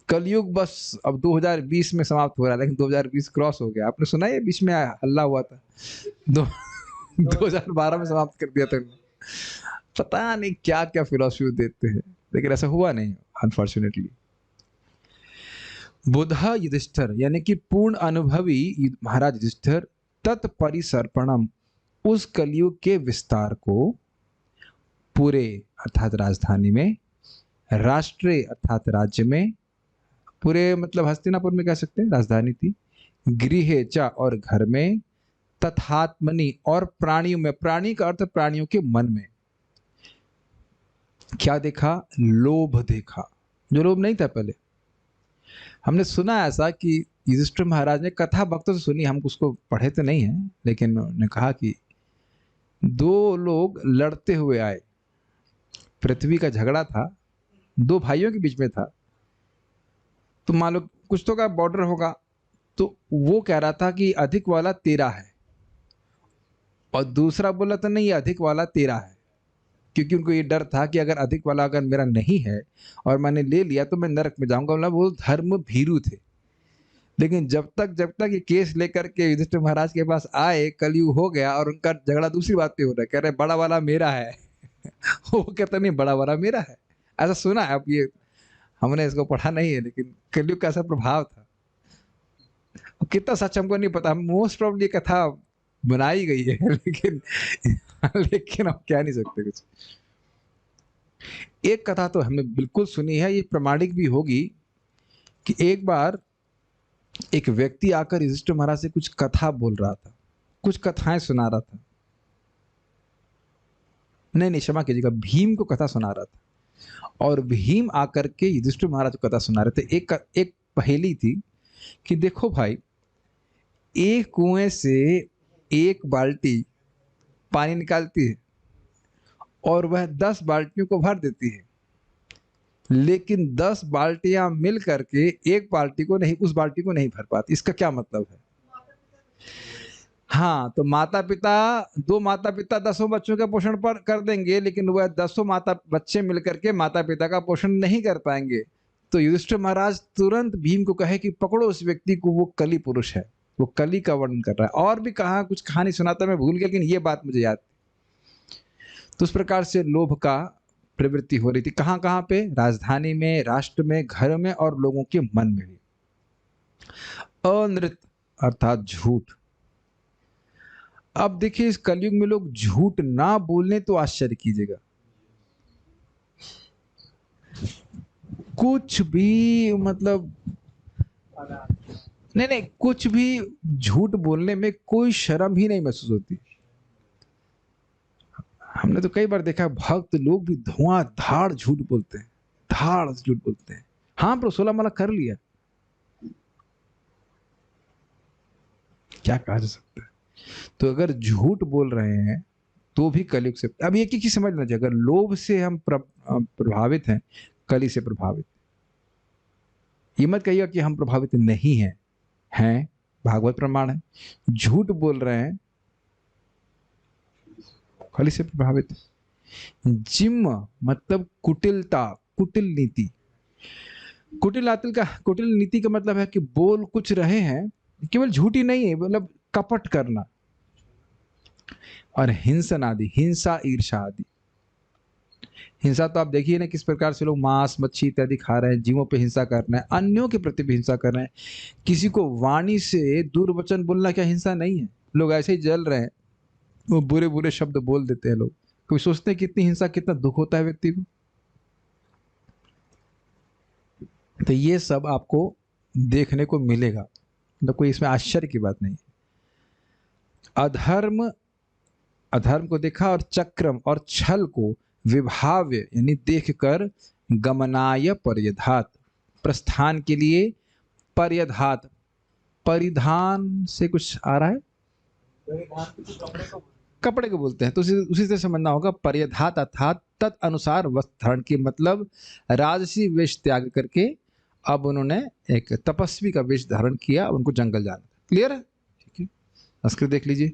कलयुग बस अब 2020 में समाप्त हो रहा है, लेकिन 2020 क्रॉस हो गया। आपने सुना है बीच में हल्ला हुआ था 2012 में समाप्त कर दिया था। पता नहीं क्या क्या फिलॉसफी देते हैं, लेकिन ऐसा हुआ नहीं अनफॉर्चुनेटली। बुधा युधिष्ठिर यानी कि पूर्ण अनुभवी महाराज युधिष्ठिर तत्परिसर्पणम, उस कलयुग के विस्तार को, पूरे अर्थात राजधानी में, राष्ट्रे अर्थात राज्य में, पूरे मतलब हस्तिनापुर में कह सकते हैं राजधानी थी, गृहे च और घर में, तथात्मनि और प्राणियों में। प्राणी का अर्थ प्राणियों के मन में। क्या देखा? लोभ देखा, जो लोभ नहीं था पहले। हमने सुना ऐसा कि युधिष्ठिर महाराज ने कथा भक्तों से सुनी, हम उसको पढ़े तो नहीं है, लेकिन उन्होंने कहा कि दो लोग लड़ते हुए आए। पृथ्वी का झगड़ा था, दो भाइयों के बीच में था। तो मान लो कुछ तो का बॉर्डर होगा, तो वो कह रहा था कि अधिक वाला तेरा है, और दूसरा बोला था नहीं, अधिक वाला तेरा है। क्योंकि उनको ये डर था कि अगर अधिक वाला अगर मेरा नहीं है और मैंने ले लिया तो मैं नरक में जाऊंगा। मतलब वो धर्म भीरू थे। लेकिन जब तक ये केस लेकर के युधिष्ठिर महाराज के पास आए, कलयुग हो गया और उनका झगड़ा दूसरी बात पे हो रहा है। कह रहे बड़ा वाला मेरा है वो कहता नहीं, बड़ा वाला मेरा है। ऐसा सुना है। अब ये हमने इसको पढ़ा नहीं है, लेकिन कलयुग का ऐसा प्रभाव था। कितना सच हमको नहीं पता, मोस्ट प्रॉब्ली कथा बनाई गई है, लेकिन हम कह नहीं सकते कुछ। एक कथा तो हमने बिल्कुल सुनी है, ये प्रमाणिक भी होगी, कि एक बार एक व्यक्ति आकर युधिष्ठिर महाराज से कुछ कथा बोल रहा था, कुछ कथाएं सुना रहा था। नहीं क्षमा कीजिएगा, भीम को कथा सुना रहा था। और भीम आकर के युधिष्ठिर महाराज को कथा सुना रहे थे। एक पहेली थी कि देखो भाई, एक कुएं से एक बाल्टी पानी निकालती है और वह 10 बाल्टियों को भर देती है, लेकिन 10 बाल्टियां मिल करके एक बाल्टी को नहीं, उस बाल्टी को नहीं भर पाती। इसका क्या मतलब है? हाँ, तो दो माता पिता 10 बच्चों का पोषण पर कर देंगे, लेकिन वह 10 बच्चे मिलकर के माता पिता का पोषण नहीं कर पाएंगे। तो युधिष्ठिर महाराज तुरंत भीम को कहे कि पकड़ो उस व्यक्ति को, वो कली पुरुष है। वो कली का वर्णन कर रहा है। और भी कहा, कुछ कहानी सुनाता मैं भूल गया, लेकिन ये बात मुझे याद। तो उस प्रकार से लोभ का प्रवृत्ति हो रही थी। कहां कहां पे? राजधानी में, राष्ट्र में, घर में और लोगों के मन में भी। अनृत अर्थात झूठ। अब देखिए, इस कलयुग में लोग झूठ ना बोलने तो आश्चर्य कीजिएगा। कुछ भी मतलब नहीं, कुछ भी झूठ बोलने में कोई शर्म ही नहीं महसूस होती। हमने तो कई बार देखा, भक्त लोग भी धुआंधार झूठ बोलते हैं, धाड़ झूठ बोलते हैं। हाँ प्रभु 16 माला कर लिया, क्या कहा जा सकता है। तो अगर झूठ बोल रहे हैं तो भी कलयुग से। अब एक ही चीज समझना चाहिए, अगर लोभ से हम प्रभावित हैं, कली से प्रभावित। ये मत कहिएगा कि हम प्रभावित नहीं हैं, भागवत प्रमाण है। झूठ बोल रहे हैं, कली से प्रभावित। जिम्म मतलब कुटिलता, कुटिल नीति। कुटिल नीति का मतलब है कि बोल कुछ रहे हैं, केवल झूठी नहीं है, मतलब कपट करना। और हिंसन आदि, हिंसा ईर्षा आदि। हिंसा तो आप देखिए ना किस प्रकार से लोग मांस मच्छी इत्यादि खा रहे हैं, जीवों पे हिंसा कर रहे हैं, अन्यों के प्रति भी हिंसा कर रहे हैं। किसी को वाणी से दुर्वचन बोलना क्या हिंसा नहीं है? लोग ऐसे ही जल रहे हैं, वो बुरे बुरे शब्द बोल देते हैं लोग। कोई सोचते हैं कितनी हिंसा, कितना दुख होता है व्यक्ति को। तो ये सब आपको देखने को मिलेगा, मतलब कोई इसमें आश्चर्य की बात नहीं। अधर्म को देखा, और चक्रम और छल को विभाव्य यानी देखकर, गमनाय पर्यधात प्रस्थान के लिए, पर्यधात परिधान से कुछ आ रहा है, कपड़े को बोलते हैं, तो उसी से समझना होगा। पर्यधात अर्थात तत् अनुसार वस्त्र धारण की, मतलब राजसी वेश त्याग करके अब उन्होंने एक तपस्वी का वेश धारण किया, उनको जंगल जाना। क्लियर है? ठीक है, संस्कृत देख लीजिए।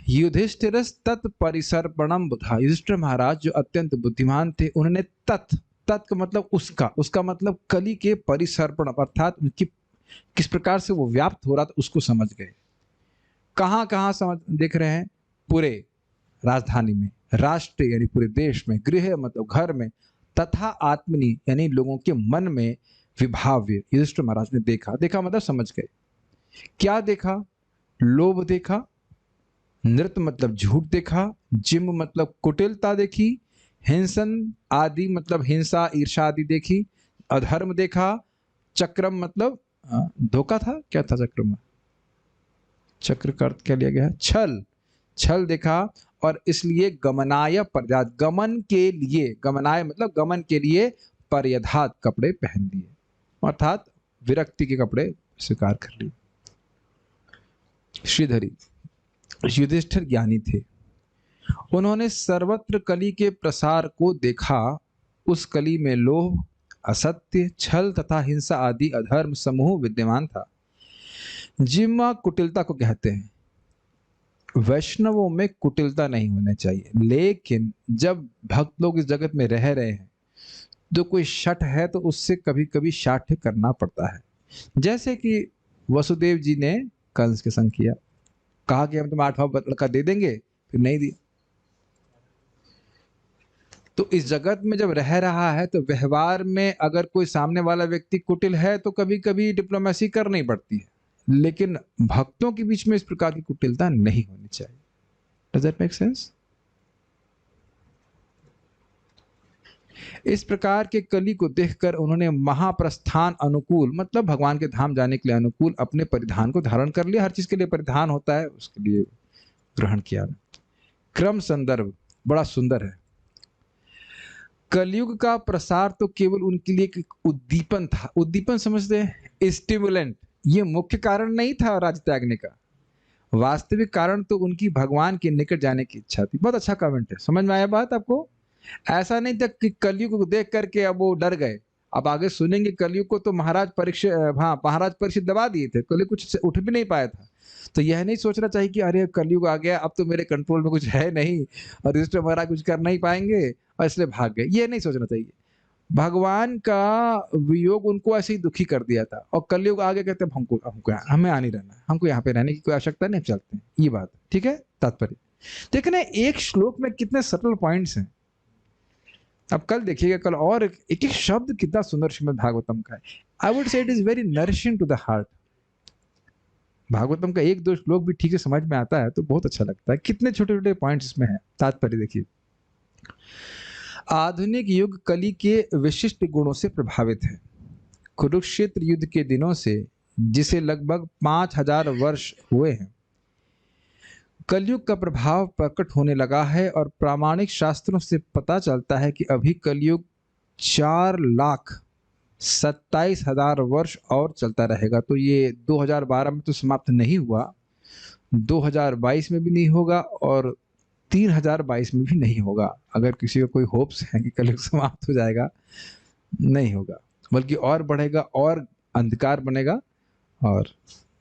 युधिष्ठिरस तत्परिसर्पणम बुधा। युधिष्ठिर महाराज जो अत्यंत बुद्धिमान थे, उन्होंने तत् का मतलब उसका मतलब कली के परिसर्पण अर्थात उनकी किस प्रकार से वो व्याप्त हो रहा था उसको समझ गए। कहां कहां समझ देख रहे हैं? पूरे राजधानी में, राष्ट्र यानी पूरे देश में, गृह मतलब घर में, तथा आत्मनि यानी लोगों के मन में, विभाव्य युधिष्ठिर महाराज ने देखा मतलब समझ गए। क्या देखा? लोभ देखा, नृत्य मतलब झूठ देखा, जिम मतलब कुटिलता देखी, हिंसन आदि मतलब हिंसा ईर्षा आदि देखी, अधर्म देखा, चक्रम मतलब धोखा था, क्या था चक्रम? चक्र का अर्थ क्या लिया गया है? छल देखा। और इसलिए गमनाय पर्याद, गमन के लिए, गमनाय मतलब गमन के लिए, पर्यधात कपड़े पहन लिए, अर्थात विरक्ति के कपड़े स्वीकार कर लिए। श्रीधरी युधिष्ठिर ज्ञानी थे, उन्होंने सर्वत्र कली के प्रसार को देखा। उस कली में लोभ, असत्य, छल तथा हिंसा आदि अधर्म समूह विद्यमान था। जिम्मा कुटिलता को कहते हैं। वैष्णवों में कुटिलता नहीं होना चाहिए, लेकिन जब भक्त लोग इस जगत में रह रहे हैं तो कोई शठ है तो उससे कभी कभी शाठ्य करना पड़ता है। जैसे कि वसुदेव जी ने कंस के संग किया, कहा कि हम तुम्हें 8वां लड़का दे देंगे, फिर नहीं दिया। तो इस जगत में जब रह रहा है तो व्यवहार में अगर कोई सामने वाला व्यक्ति कुटिल है तो कभी कभी डिप्लोमेसी करनी पड़ती है, लेकिन भक्तों के बीच में इस प्रकार की कुटिलता नहीं होनी चाहिए। Does that make sense? इस प्रकार के कली को देखकर उन्होंने महाप्रस्थान अनुकूल मतलब भगवान के धाम जाने के लिए अनुकूल अपने परिधान को धारण कर लिया। हर चीज के लिए परिधान होता है, उसके लिए ग्रहण किया। क्रम संदर्भ बड़ा सुंदर है। कलयुग का प्रसार तो केवल उनके लिए एक उद्दीपन था। उद्दीपन समझते हैं, स्टिमुलेंट। ये मुख्य कारण नहीं था राज्य त्यागने का। वास्तविक कारण तो उनकी भगवान के निकट जाने की इच्छा थी। बहुत अच्छा कमेंट है, समझ में आया बात आपको? ऐसा नहीं था कि कलयुग को देख करके अब वो डर गए। अब आगे सुनेंगे, कलयुग को तो महाराज परीक्षित, हाँ महाराज परीक्षित दबा दिए थे, कलयुग कुछ से उठ भी नहीं पाया था। तो यह नहीं सोचना चाहिए कि अरे कलयुग आ गया, अब तो मेरे कंट्रोल में कुछ है नहीं और रजिस्टर महाराज कुछ कर नहीं पाएंगे और इसलिए भाग गए, ये नहीं सोचना चाहिए। भगवान का वियोग उनको ऐसे ही दुखी कर दिया था और कलयुग आगे कहते हैं हमको हमको हमें आ नहीं रहना है, हमको यहाँ पे रहने की कोई आवश्यकता नहीं, चलते हैं। ये बात ठीक है, तात्पर्य। देखना एक श्लोक में कितने सटल पॉइंट्स हैं। अब कल देखिएगा, कल और एक एक शब्द कितना सुंदर श्रीमद् भागवतम का है। I would say it is very nourishing to the heart. Bhagavatam का एक दो श्लोक भी ठीक से समझ में आता है तो बहुत अच्छा लगता है। कितने छोटे छोटे पॉइंट्स इसमें है। तात्पर्य देखिए, आधुनिक युग कली के विशिष्ट गुणों से प्रभावित है। कुरुक्षेत्र युद्ध के दिनों से, जिसे लगभग 5000 वर्ष हुए हैं, कलयुग का प्रभाव प्रकट होने लगा है और प्रामाणिक शास्त्रों से पता चलता है कि अभी कलयुग 4,27,000 वर्ष और चलता रहेगा। तो ये 2012 में तो समाप्त नहीं हुआ, 2022 में भी नहीं होगा और 3022 में भी नहीं होगा। अगर किसी को कोई होप्स है कि कलयुग समाप्त हो जाएगा, नहीं होगा, बल्कि और बढ़ेगा और अंधकार बनेगा। और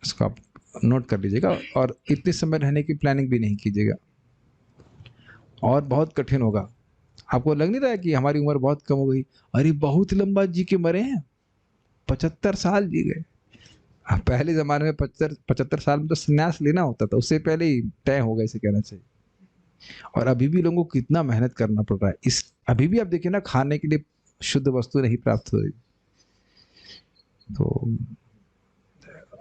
इसको आप नोट कर लीजिएगा और इतने समय रहने की प्लानिंग भी नहीं कीजिएगा, और बहुत कठिन होगा। आपको लग नहीं रहा है कि हमारी उम्र बहुत कम हो गई? अरे बहुत लंबा जी के मरे हैं, 75 साल जी गए। पहले जमाने में 75 साल में तो संन्यास लेना होता था, उससे पहले ही तय हो गया, इसे कहना चाहिए। और अभी भी लोगों को कितना मेहनत करना पड़ रहा है। इस अभी भी आप देखिए ना, खाने के लिए शुद्ध वस्तु नहीं प्राप्त हो रही। तो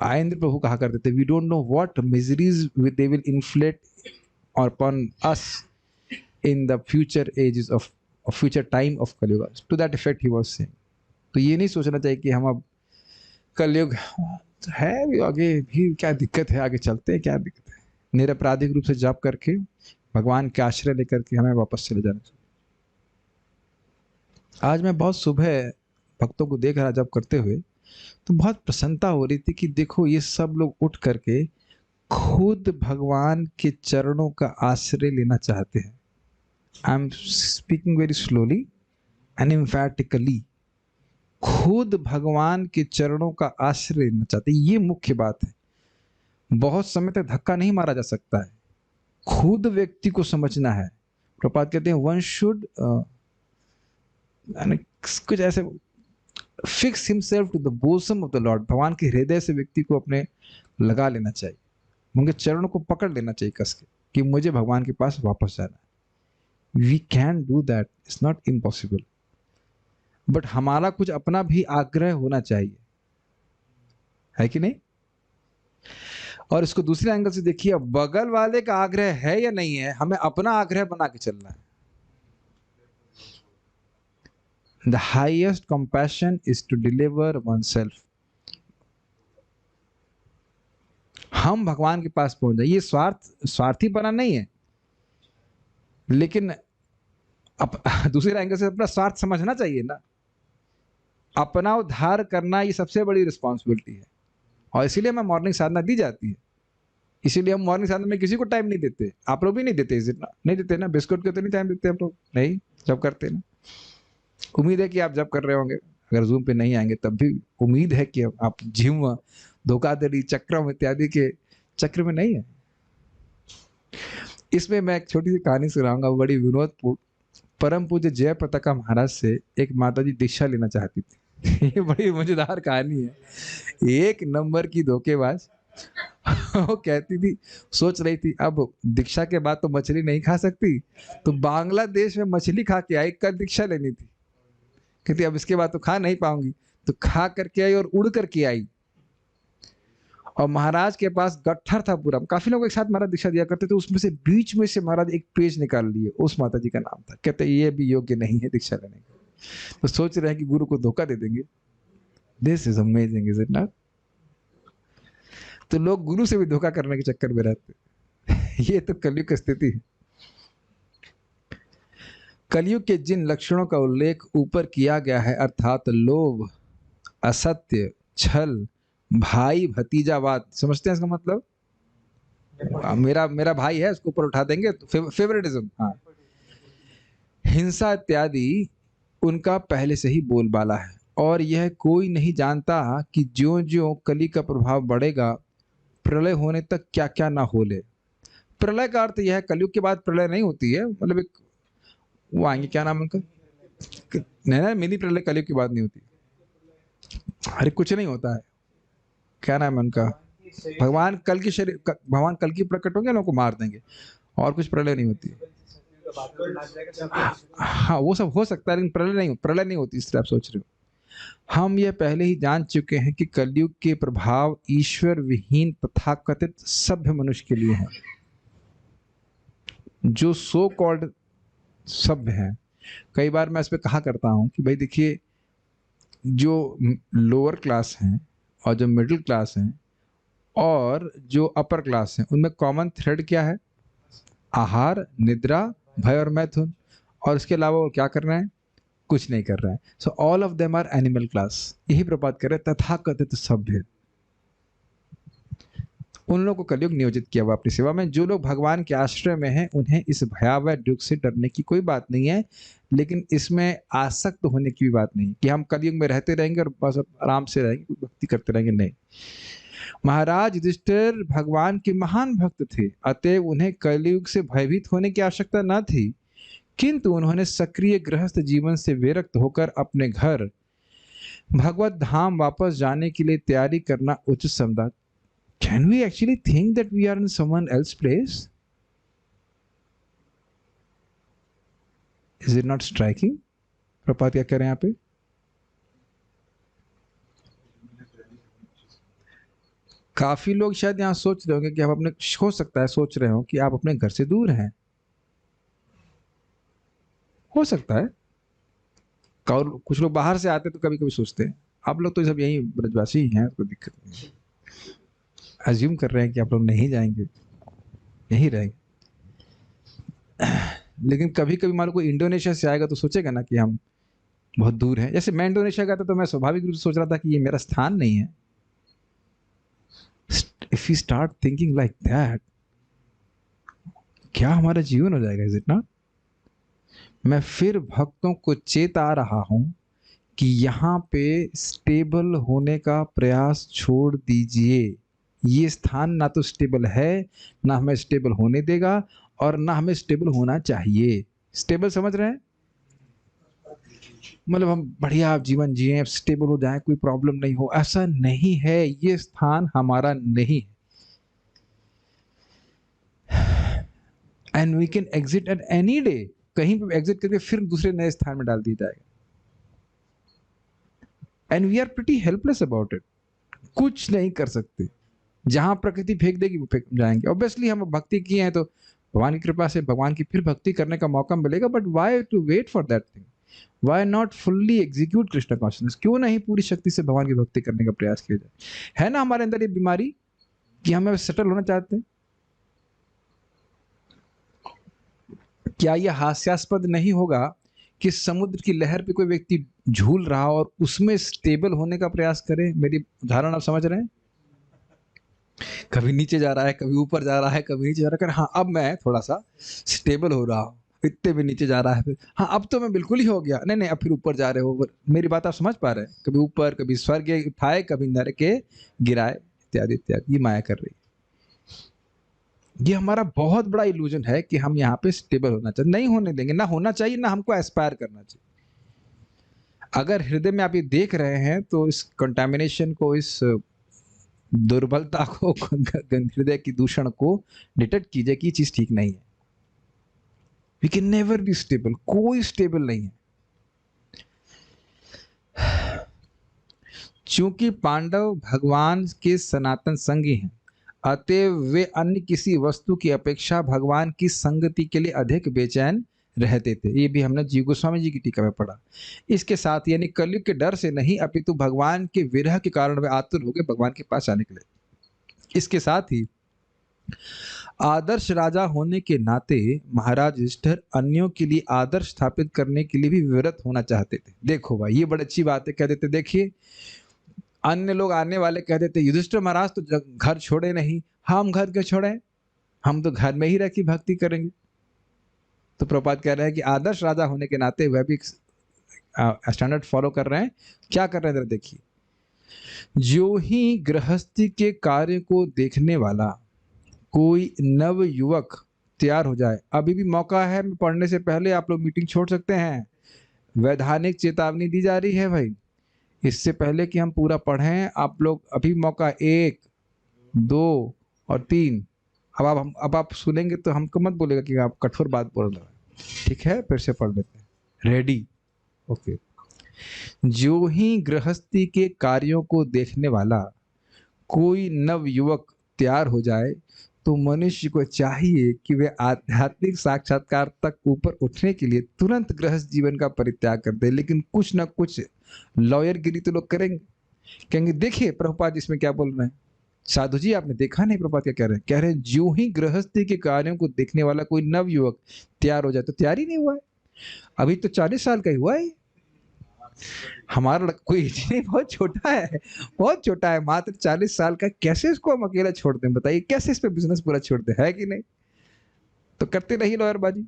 आयेंद्र प्रभु कहा करते थे, we don't know what miseries they will inflict upon us in the future ages of future time of Kaliyuga, to that effect he was saying. तो ये नहीं सोचना चाहिए कि हम अब कलयुग है भी आगे भी क्या दिक्कत है, आगे चलते हैं, क्या दिक्कत है। निरपराधिक रूप से जाप करके भगवान के आश्रय लेकर के हमें वापस चले जाना चाहिए। आज मैं बहुत सुबह भक्तों को देख रहा जब करते हुए, तो बहुत प्रसन्नता हो रही थी कि देखो ये सब लोग उठ करके खुद भगवान के चरणों का आश्रय लेना चाहते हैं। I am speaking very slowly and emphatically. खुद भगवान के चरणों का आश्रय लेना चाहते हैं, ये मुख्य बात है। बहुत समय तक धक्का नहीं मारा जा सकता है, खुद व्यक्ति को समझना है। प्रपात कहते हैं वन शुड कुछ ऐसे, fix himself to the bosom of the lord. भगवान के हृदय से व्यक्ति को अपने लगा लेना चाहिए, उनके चरणों को पकड़ लेना चाहिए कस के, कि मुझे भगवान के पास वापस जाना है। We can do that, it's not impossible, but हमारा कुछ अपना भी आग्रह होना चाहिए, है कि नहीं? और इसको दूसरे एंगल से देखिए, बगल वाले का आग्रह है या नहीं है, हमें अपना आग्रह बना के चलना है। The highest compassion is to deliver oneself. हम भगवान के पास पहुंच जाए, ये स्वार्थी बना नहीं है, लेकिन दूसरे एंगल से अपना स्वार्थ समझना चाहिए ना। अपना उद्धार करना ये सबसे बड़ी रिस्पॉन्सिबिलिटी है, और इसीलिए हमें मॉर्निंग साधना दी जाती है। इसीलिए हम मॉर्निंग साधना में किसी को टाइम नहीं देते। आप लोग भी नहीं देते, नहीं देते ना? बिस्कुट को तो नहीं टाइम देते आप लोग? नहीं, जब करते ना। उम्मीद है कि आप जब कर रहे होंगे, अगर जूम पे नहीं आएंगे तब भी उम्मीद है कि आप जिम, धोखाधड़ी, चक्रम इत्यादि के चक्र में नहीं है। इसमें मैं एक छोटी सी कहानी सुनाऊंगा, बड़ी विनोदपूर्ण। परम पूज्य जय पताका महाराज से एक माताजी दीक्षा लेना चाहती थी। ये बड़ी मजेदार कहानी है। एक नंबर की धोखेबाज। वो कहती थी, सोच रही थी अब दीक्षा के बाद तो मछली नहीं खा सकती, तो बांग्लादेश में मछली खा के आई, कल दीक्षा लेनी थी। कहती अब इसके बाद तो खा नहीं पाऊंगी, तो खा करके आई और उड़ करके आई। और महाराज के पास गट्ठर था पूरा, काफी लोग एक साथ महाराज दीक्षा दिया करते थे, उसमें से बीच में से महाराज एक पेज निकाल लिए, उस माता जी का नाम था। कहते ये भी योग्य नहीं है दीक्षा लेने का। तो सोच रहे हैं कि गुरु को धोखा दे देंगे। This is amazing, is it not? तो लोग गुरु से भी धोखा करने के चक्कर में रहते। ये तो कलयुग की स्थिति है। कलयुग के जिन लक्षणों का उल्लेख ऊपर किया गया है अर्थात लोभ, असत्य, छल, भाई भतीजावाद, समझते हैं इसका मतलब? मेरा मेरा भाई है उसको ऊपर उठा देंगे तो फेवरेटिज्म, हाँ, हिंसा इत्यादि उनका पहले से ही बोलबाला है। और यह कोई नहीं जानता कि ज्यों ज्यों कली का प्रभाव बढ़ेगा प्रलय होने तक क्या क्या ना हो ले। प्रलय का अर्थ यह है कलयुग के बाद प्रलय नहीं होती है, मतलब एक वो आएंगे, क्या नाम है उनका, नहीं ना, मिनी प्रलय कलयुग की बात नहीं होती। अरे कुछ नहीं होता है, क्या नाम है उनका, भगवान कल की शरीर भगवान कल की प्रकट होंगे, लोगों को मार देंगे, और कुछ प्रलय नहीं होती है। हाँ वो सब हो सकता है, लेकिन प्रलय नहीं होती इस तरह आप सोच रहे हो। हम यह पहले ही जान चुके हैं कि कलयुग के प्रभाव ईश्वर विहीन तथाकथित सभ्य मनुष्य के लिए है, जो सो कॉल्ड सभ्य हैं। कई बार मैं इस पे कहा करता हूं कि भाई देखिए, जो लोअर क्लास हैं और जो मिडिल क्लास हैं और जो अपर क्लास हैं, उनमें कॉमन थ्रेड क्या है? आहार, निद्रा, भय और मैथुन। और इसके अलावा वो क्या कर रहे हैं? कुछ नहीं कर रहे हैं। So all of them are animal class. यही प्रपात कर रहे हैं, तथाकथित सभ्य। उन लोगों को कलयुग नियोजित किया हुआ अपनी सेवा में। जो लोग भगवान के आश्रय में हैं उन्हें इस भयावह युग से डरने की कोई बात नहीं है, लेकिन इसमें आसक्त होने की भी बात नहीं कि हम कलयुग में रहते रहेंगे और बस आराम से रहेंगे, भक्ति करते रहेंगे, नहीं। महाराज युधिष्ठिर भगवान के महान भक्त थे, अतएव उन्हें कलयुग से भयभीत होने की आवश्यकता न थी, किंतु उन्होंने सक्रिय गृहस्थ जीवन से विरक्त होकर अपने घर भगवत धाम वापस जाने के लिए तैयारी करना उचित समझा। Can we actually think that we are in someone else's place? Is it not striking? प्रपात क्या कह रहे हैं यहाँ पे? काफी लोग शायद यहाँ सोच रहे होंगे कि आप अपने, हो सकता है सोच रहे हो कि आप अपने घर से दूर हैं, हो सकता है। और कुछ लोग बाहर से आते तो कभी कभी सोचते हैं। आप लोग तो सब यही ब्रजवासी ही हैं, कोई दिक्कत नहीं। अज्यूम कर रहे हैं कि आप लोग नहीं जाएंगे, यही रहेंगे। लेकिन कभी कभी मान लो कोई इंडोनेशिया से आएगा तो सोचेगा ना कि हम बहुत दूर हैं। जैसे मैं इंडोनेशिया गया था तो मैं स्वाभाविक रूप से सोच रहा था कि ये मेरा स्थान नहीं है। If you start thinking like that, क्या हमारा जीवन हो जाएगा? Is it not? मैं फिर भक्तों को चेता रहा हूं कि यहाँ पे स्टेबल होने का प्रयास छोड़ दीजिए। ये स्थान ना तो स्टेबल है, ना हमें स्टेबल होने देगा, और ना हमें स्टेबल होना चाहिए। स्टेबल समझ रहे हैं? मतलब हम बढ़िया जीवन जिए, स्टेबल हो जाए, कोई प्रॉब्लम नहीं हो, ऐसा नहीं है। ये स्थान हमारा नहीं है। And we can exit at any day. कहीं पे एग्जिट करके फिर दूसरे नए स्थान में डाल दिया जाएगा। And we are pretty helpless about it. कुछ नहीं कर सकते। जहां प्रकृति फेंक देगी वो फेंक जाएंगे। ऑब्वियसली हम भक्ति किए हैं तो भगवान की कृपा से भगवान की फिर भक्ति करने का मौका मिलेगा, but why to wait for that thing? Why not fully execute Krishna consciousness? क्यों नहीं पूरी शक्ति से भगवान की भक्ति करने का प्रयास किया जाए? है ना हमारे अंदर ये बीमारी कि हमें सेटल होना चाहते हैं। क्या यह हास्यास्पद नहीं होगा कि समुद्र की लहर पे कोई व्यक्ति झूल रहा और उसमें स्टेबल होने का प्रयास करे? मेरी उदाहरण आप समझ रहे हैं? कभी नीचे जा रहा है, कभी ऊपर जा रहा है, कभी नीचे जा रहा है, हाँ अब मैं थोड़ा सा स्टेबल हो रहा हूँ, इतने भी नीचे जा रहा है, फिर हाँ अब तो मैं बिल्कुल ही हो गया, नहीं नहीं अब फिर ऊपर जा रहे हो। मेरी बात आप समझ पा रहे हैं? कभी ऊपर, कभी स्वर्ग उठाए, कभी नरके गिराए, इत्यादि इत्यादि। ये माया कर रही है। ये हमारा बहुत बड़ा इल्यूजन है कि हम यहाँ पे स्टेबल होना चाहिए। नहीं होने देंगे, ना होना चाहिए, ना हमको एस्पायर करना चाहिए। अगर हृदय में आप ये देख रहे हैं तो इस कंटामिनेशन को, इस दुर्बलता को, हृदय की दूषण को डिटेक्ट कीजिए कि चीज ठीक नहीं है। We can never be stable. कोई स्टेबल नहीं है। चूंकि पांडव भगवान के सनातन संगी हैं, अतएव वे अन्य किसी वस्तु की अपेक्षा भगवान की संगति के लिए अधिक बेचैन रहते थे। ये भी हमने जी गोस्वामी जी की टीका में पढ़ा। इसके साथ यानी कलयुग के डर से नहीं, अपितु भगवान के विरह के कारण वे आतुर हो गए भगवान के पास आने के लिए। इसके साथ ही आदर्श राजा होने के नाते महाराज युधिष्ठिर अन्यों के लिए आदर्श स्थापित करने के लिए भी विवरत होना चाहते थे। देखो भाई, ये बड़ी अच्छी बात है। कह देते देखिए, अन्य लोग आने वाले कह देते युधिष्ठिर महाराज तो घर छोड़े नहीं, हम घर क्यों छोड़े, हम तो घर में ही रह के भक्ति करेंगे। तो प्रभुपाद कह रहे हैं कि आदर्श राजा होने के नाते वह भी स्टैंडर्ड फॉलो कर रहे हैं। क्या कर रहे हैं, देखिए, जो ही गृहस्थी के कार्य को देखने वाला कोई नव युवक तैयार हो जाए, अभी भी मौका है, पढ़ने से पहले आप लोग मीटिंग छोड़ सकते हैं। वैधानिक चेतावनी दी जा रही है भाई, इससे पहले कि हम पूरा पढ़ें, आप लोग अभी मौका 1, 2 और 3। अब आप सुनेंगे तो हमको मत बोलेगा कि आप कठोर बात बोल रहे हैं। ठीक है, फिर से पढ़ लेते हैं। Ready, okay. जो ही गृहस्थी के कार्यों को देखने वाला कोई नव युवक तैयार हो जाए तो मनुष्य को चाहिए कि वे आध्यात्मिक साक्षात्कार तक ऊपर उठने के लिए तुरंत गृहस्थ जीवन का परित्याग कर दे। लेकिन कुछ ना कुछ लॉयरगिरी तो लोग करेंगे, कहेंगे देखिए प्रभुपाद इसमें क्या बोल रहे हैं। साधु जी आपने देखा नहीं प्रभुपाद क्या कह रहे हैं? कह रहे हैं जो ही गृहस्थी के कार्यों को देखने वाला कोई नव युवक तैयार हो जाए, तो तैयार ही नहीं हुआ है, अभी तो 40 साल का ही हुआ है। हमारा कोई नहीं, बहुत छोटा है, बहुत छोटा है, मात्र 40 साल का। कैसे इसको हम अकेला छोड़ दें, बताइए कैसे इस पे बिजनेस पूरा छोड़ दें, है कि नहीं? तो करते रहिए लॉयरबाजी।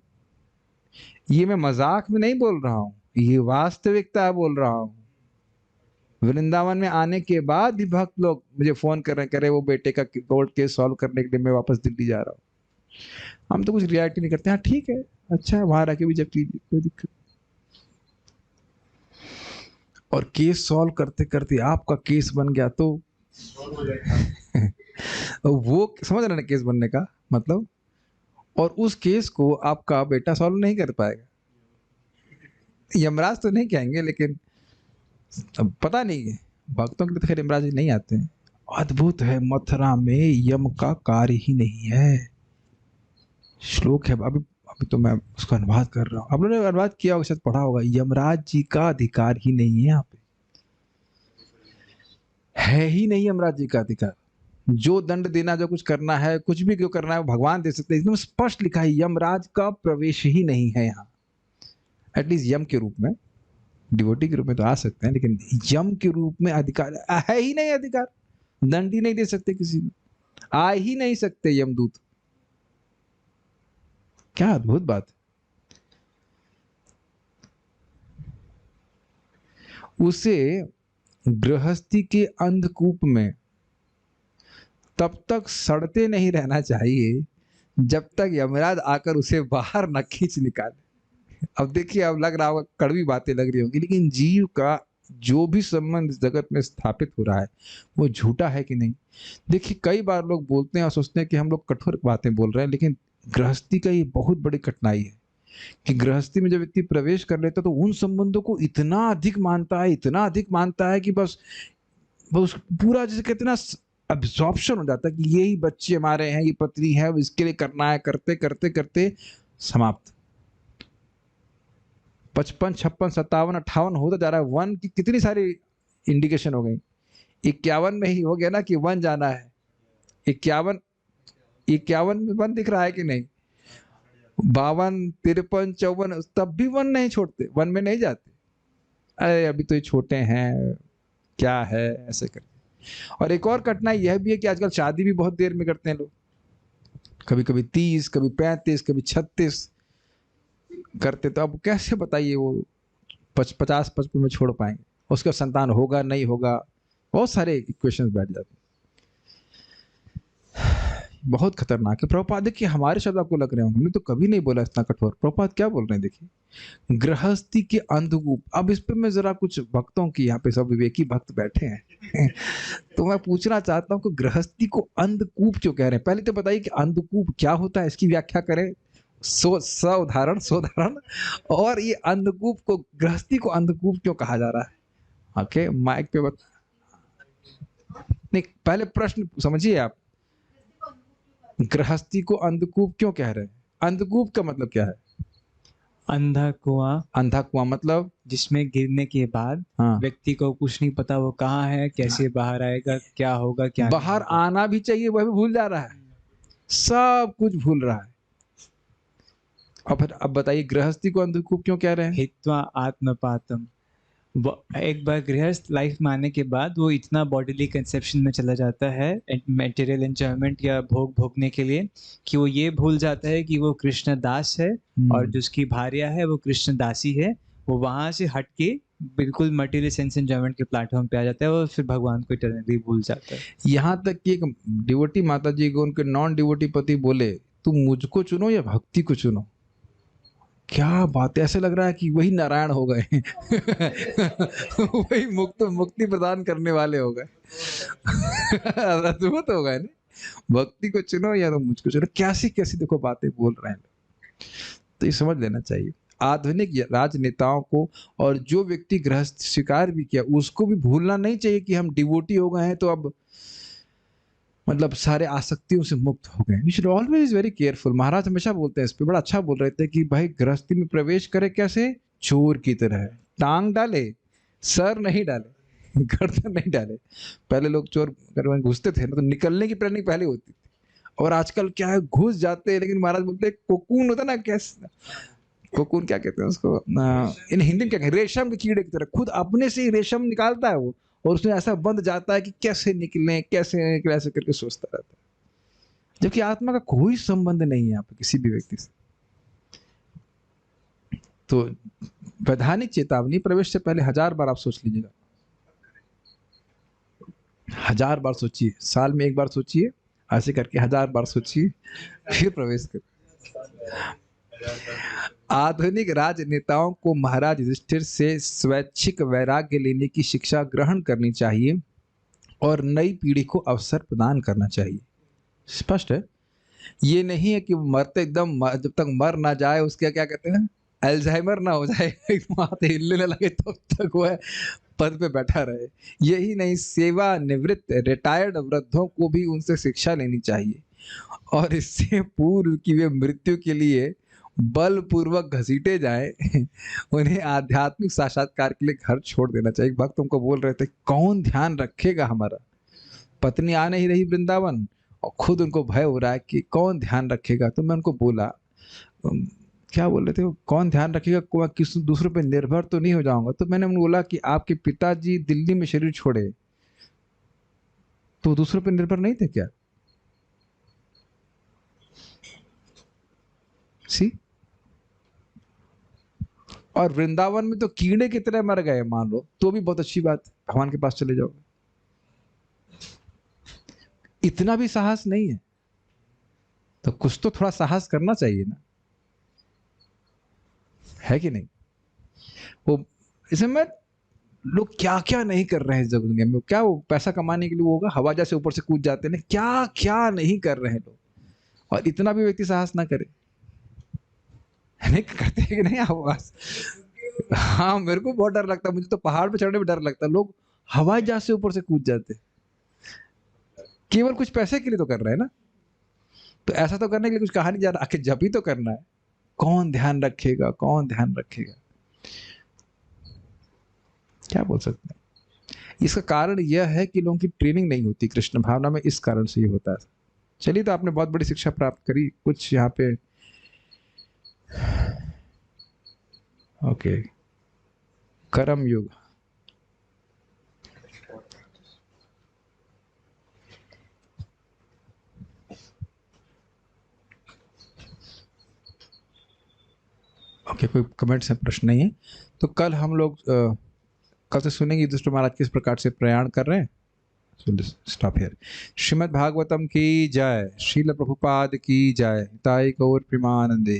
ये मैं मजाक में नहीं बोल रहा हूँ, ये वास्तविकता बोल रहा हूँ। वृंदावन में आने के बाद भी भक्त लोग मुझे फोन कर रहे हैं, वो बेटे का कोर्ट केस सॉल्व करने के लिए मैं वापस दिल्ली जा रहा हूँ। हम तो कुछ रिएक्ट नहीं करते, हाँ ठीक है, अच्छा है, वहां रह के भी जब कीजिए, कोई दिक्कत। और केस सॉल्व करते करते आपका केस बन गया तो वो समझ रहे ना केस बनने का मतलब, और उस केस को आपका बेटा सॉल्व नहीं कर पाएगा। यमराज तो नहीं कहेंगे, लेकिन अब पता नहीं, भक्तों के लिए तो खैर यमराज नहीं आते हैं। अद्भुत है, मथुरा में यम का कार्य ही नहीं है। श्लोक है, अभी तो मैं उसका अनुवाद कर रहा हूँ, आप लोगों ने अनुवाद किया होगा, शायद पढ़ा होगा। यमराज जी का अधिकार ही नहीं है यहाँ पे, है ही नहीं यमराज जी का अधिकार। जो दंड देना, जो कुछ करना है, कुछ भी क्यों करना है, भगवान दे सकते हैं। एकदम स्पष्ट लिखा है, यमराज का प्रवेश ही नहीं है यहाँ। एटलीस्ट यम के रूप में, डिवोटी के रूप में तो आ सकते हैं, लेकिन यम के रूप में अधिकार है ही नहीं। अधिकार दंड ही नहीं दे सकते किसी को, आ ही नहीं सकते यमदूत। क्या अद्भुत बात है। उसे गृहस्थी के अंधकूप में तब तक सड़ते नहीं रहना चाहिए जब तक यमराज आकर उसे बाहर न खींच निकाले। अब देखिए, अब लग रहा होगा कड़वी बातें लग रही होंगी, लेकिन जीव का जो भी संबंध इस जगत में स्थापित हो रहा है वो झूठा है कि नहीं। देखिए, कई बार लोग बोलते हैं और सोचते हैं कि हम लोग कठोर बातें बोल रहे हैं, लेकिन गृहस्थी का ये बहुत बड़ी कठिनाई है कि गृहस्थी में जब व्यक्ति प्रवेश कर लेता है तो उन संबंधों को इतना अधिक मानता है, इतना अधिक मानता है कि बस पूरा जैसे कहते हैं ना, अब्जॉर्प्शन हो जाता है कि यही बच्चे हमारे हैं, ये पत्नी है, इसके लिए करना है, करते करते करते समाप्त। 55, 56, 57, 58 होता जा रहा है। 1 की कितनी सारी इंडिकेशन हो गई। 51 में ही हो गया ना कि 1 जाना है। 51 में 1 दिख रहा है कि नहीं? 52, 53, 54, तब भी 1 नहीं छोड़ते, 1 में नहीं जाते। अरे अभी तो ये छोटे हैं, क्या है, ऐसे करते। और एक और कठिनाई यह भी है कि आजकल शादी भी बहुत देर में करते हैं लोग, कभी कभी 30, कभी 35, कभी 36 करते। तो अब कैसे बताइए वो 50-55 में छोड़ पाएंगे, उसका संतान होगा नहीं होगा, बहुत सारे इक्वेशंस बैठ जाते हैं। बहुत खतरनाक है। प्रभुपाद देखिए, हमारे शब्द आपको लग रहे होंगे, हमने तो कभी नहीं बोला इतना कठोर। प्रभुपाद क्या बोल रहे हैं, देखिए, गृहस्थी के अंधकूप। अब इस पे मैं जरा कुछ भक्तों की, यहाँ पे सब विवेकी भक्त बैठे हैं तो मैं पूछना चाहता हूँ कि गृहस्थी को अंधकूप क्यों कह रहे हैं? पहले तो बताइए कि अंधकूप क्या होता है, इसकी व्याख्या करें। सोधारण और ये अंधकूप को, गृहस्थी को अंधकूप क्यों कहा जा रहा है? ओके, माइक पे नहीं, पहले प्रश्न समझिए आप, गृहस्थी को अंधकूप क्यों कह रहे हैं? अंधकूप का मतलब क्या है? अंधा कुआं। अंधा कुआं मतलब जिसमें गिरने के बाद हाँ, व्यक्ति को कुछ नहीं पता वो कहाँ है, कैसे बाहर आएगा, क्या होगा, क्या बाहर नहीं होगा। आना भी चाहिए, वह भी भूल जा रहा है। सब कुछ भूल रहा है। और फिर अब बताइए गृहस्थी को अंधकूप क्यों कह रहे हैं? हित्वा आत्मपातम। एक बार गृहस्थ लाइफ में आने के बाद वो इतना बॉडीली कंसेप्शन में चला जाता है मटेरियल एंजॉयमेंट या भोग भोगने के लिए, कि वो ये भूल जाता है कि वो कृष्ण दास है और जो उसकी भार्या है वो कृष्ण दासी है। वो वहां से हट के बिल्कुल मटेरियल सेंस एंजॉयमेंट के प्लेटफॉर्म पे आ जाता है और फिर भगवान को इटरनली भूल जाता है। यहाँ तक कि एक डिवोटी माता जी को उनके नॉन डिवोटी पति बोले तुम मुझको चुनो या भक्ति को चुनो। क्या बात है, ऐसे लग रहा है कि वही नारायण हो गए वही मुक्ति प्रदान करने वाले हो गए अद्भुत हो गए ना। भक्ति को चुनो या तो मुझको चुनो, कैसी कैसी देखो बातें बोल रहे हैं। तो ये समझ लेना चाहिए। आधुनिक राजनेताओं को और जो व्यक्ति गृहस्थ स्वीकार भी किया उसको भी भूलना नहीं चाहिए कि हम डिवोटी हो गए हैं तो अब मतलब सारे आसक्तियों से मुक्त हो गए। We should always very careful. महाराज हमेशा बोलते हैं इस पे, बड़ा अच्छा बोल रहे थे कि भाई गृहस्थी में प्रवेश करे कैसे, चोर की तरह, टांग डाले सर नहीं डाले गर्दन नहीं डाले। पहले लोग चोर घर घुसते थे ना तो निकलने की प्लानिंग पहले होती थी, और आजकल क्या है घुस जाते हैं। लेकिन महाराज बोलते कोकून होता ना, कैसे कोकून क्या कहते हैं उसको, इन हिंदी में क्या कहते हैं, रेशम के कीड़े की तरह खुद अपने से ही रेशम निकालता है वो, और उसमें ऐसा बंद जाता है कि कैसे निकले कैसे निकले ऐसे करके सोचता रहता है, जबकि आत्मा का कोई संबंध नहीं है यहाँ पे किसी भी व्यक्ति से। तो वैधानिक चेतावनी, प्रवेश से पहले 1000 बार आप सोच लीजिएगा, 1000 बार सोचिए, साल में एक बार सोचिए, ऐसे करके 1000 बार सोचिए फिर प्रवेश करिए। आधुनिक राजनेताओं को महाराज युधिष्ठिर से स्वैच्छिक वैराग्य लेने की शिक्षा ग्रहण करनी चाहिए और नई पीढ़ी को अवसर प्रदान करना चाहिए। स्पष्ट है। ये नहीं है कि मरते एकदम जब तक मर ना जाए उसके क्या कहते हैं, अल्जाइमर ना हो जाए हाथ हिलने लगे तब तक वह पद पे बैठा रहे। यही नहीं, सेवा निवृत्त रिटायर्ड वृद्धों को भी उनसे शिक्षा लेनी चाहिए और इससे पूर्व कि वे मृत्यु के लिए बलपूर्वक घसीटे जाए उन्हें आध्यात्मिक साक्षात्कार के लिए घर छोड़ देना चाहिए। भक्त उनको बोल रहे थे कौन ध्यान रखेगा हमारा, पत्नी आ नहीं रही वृंदावन और खुद उनको भय हो रहा है कि कौन ध्यान रखेगा। तो मैं उनको बोला क्या बोल रहे थे, कौन ध्यान रखेगा, को किसी दूसरों पे निर्भर तो नहीं हो जाऊंगा। तो मैंने उनको बोला कि आपके पिताजी दिल्ली में शरीर छोड़े तो दूसरों पे निर्भर नहीं थे क्या? सी, और वृंदावन में तो कीड़े की तरह मर गए मान लो, तो भी बहुत अच्छी बात, भगवान के पास चले जाओगे। इतना भी साहस नहीं है तो कुछ तो थोड़ा साहस करना चाहिए ना, है कि नहीं? वो इसमें लोग क्या क्या नहीं कर रहे हैं इस दुनिया में। क्या वो पैसा कमाने के लिए होगा हवा जैसे ऊपर से कूद जाते हैं, क्या क्या नहीं कर रहे हैं लोग, और इतना भी व्यक्ति साहस ना करे। नहीं करते हैं कि नहीं आवाज? हाँ मेरे को बहुत डर लगता है, मुझे तो पहाड़ पे चढ़ने में डर लगता है। लोग हवाई जहाज से ऊपर से कूद जाते, केवल कुछ पैसे के लिए तो कर रहे हैं ना। तो ऐसा तो करने के लिए कुछ कहा नहीं जा रहा, आखिर जब ही तो करना है। कौन ध्यान रखेगा, कौन ध्यान रखेगा, क्या बोल सकते हैं। इसका कारण यह है कि लोगों की ट्रेनिंग नहीं होती कृष्ण भावना में, इस कारण से ये होता है। चलिए, तो आपने बहुत बड़ी शिक्षा प्राप्त करी कुछ यहाँ पे। ओके, कर्म युग। ओके, कोई कमेंट्स है, प्रश्न नहीं है। तो कल हम लोग कल से सुनेंगे युधिष्ठिर महाराज किस प्रकार से प्रयाण कर रहे हैं। Stop here. श्रीमद् भागवतम की जय, श्रील प्रभुपाद की जय, ताई गौर प्रेमानंदे।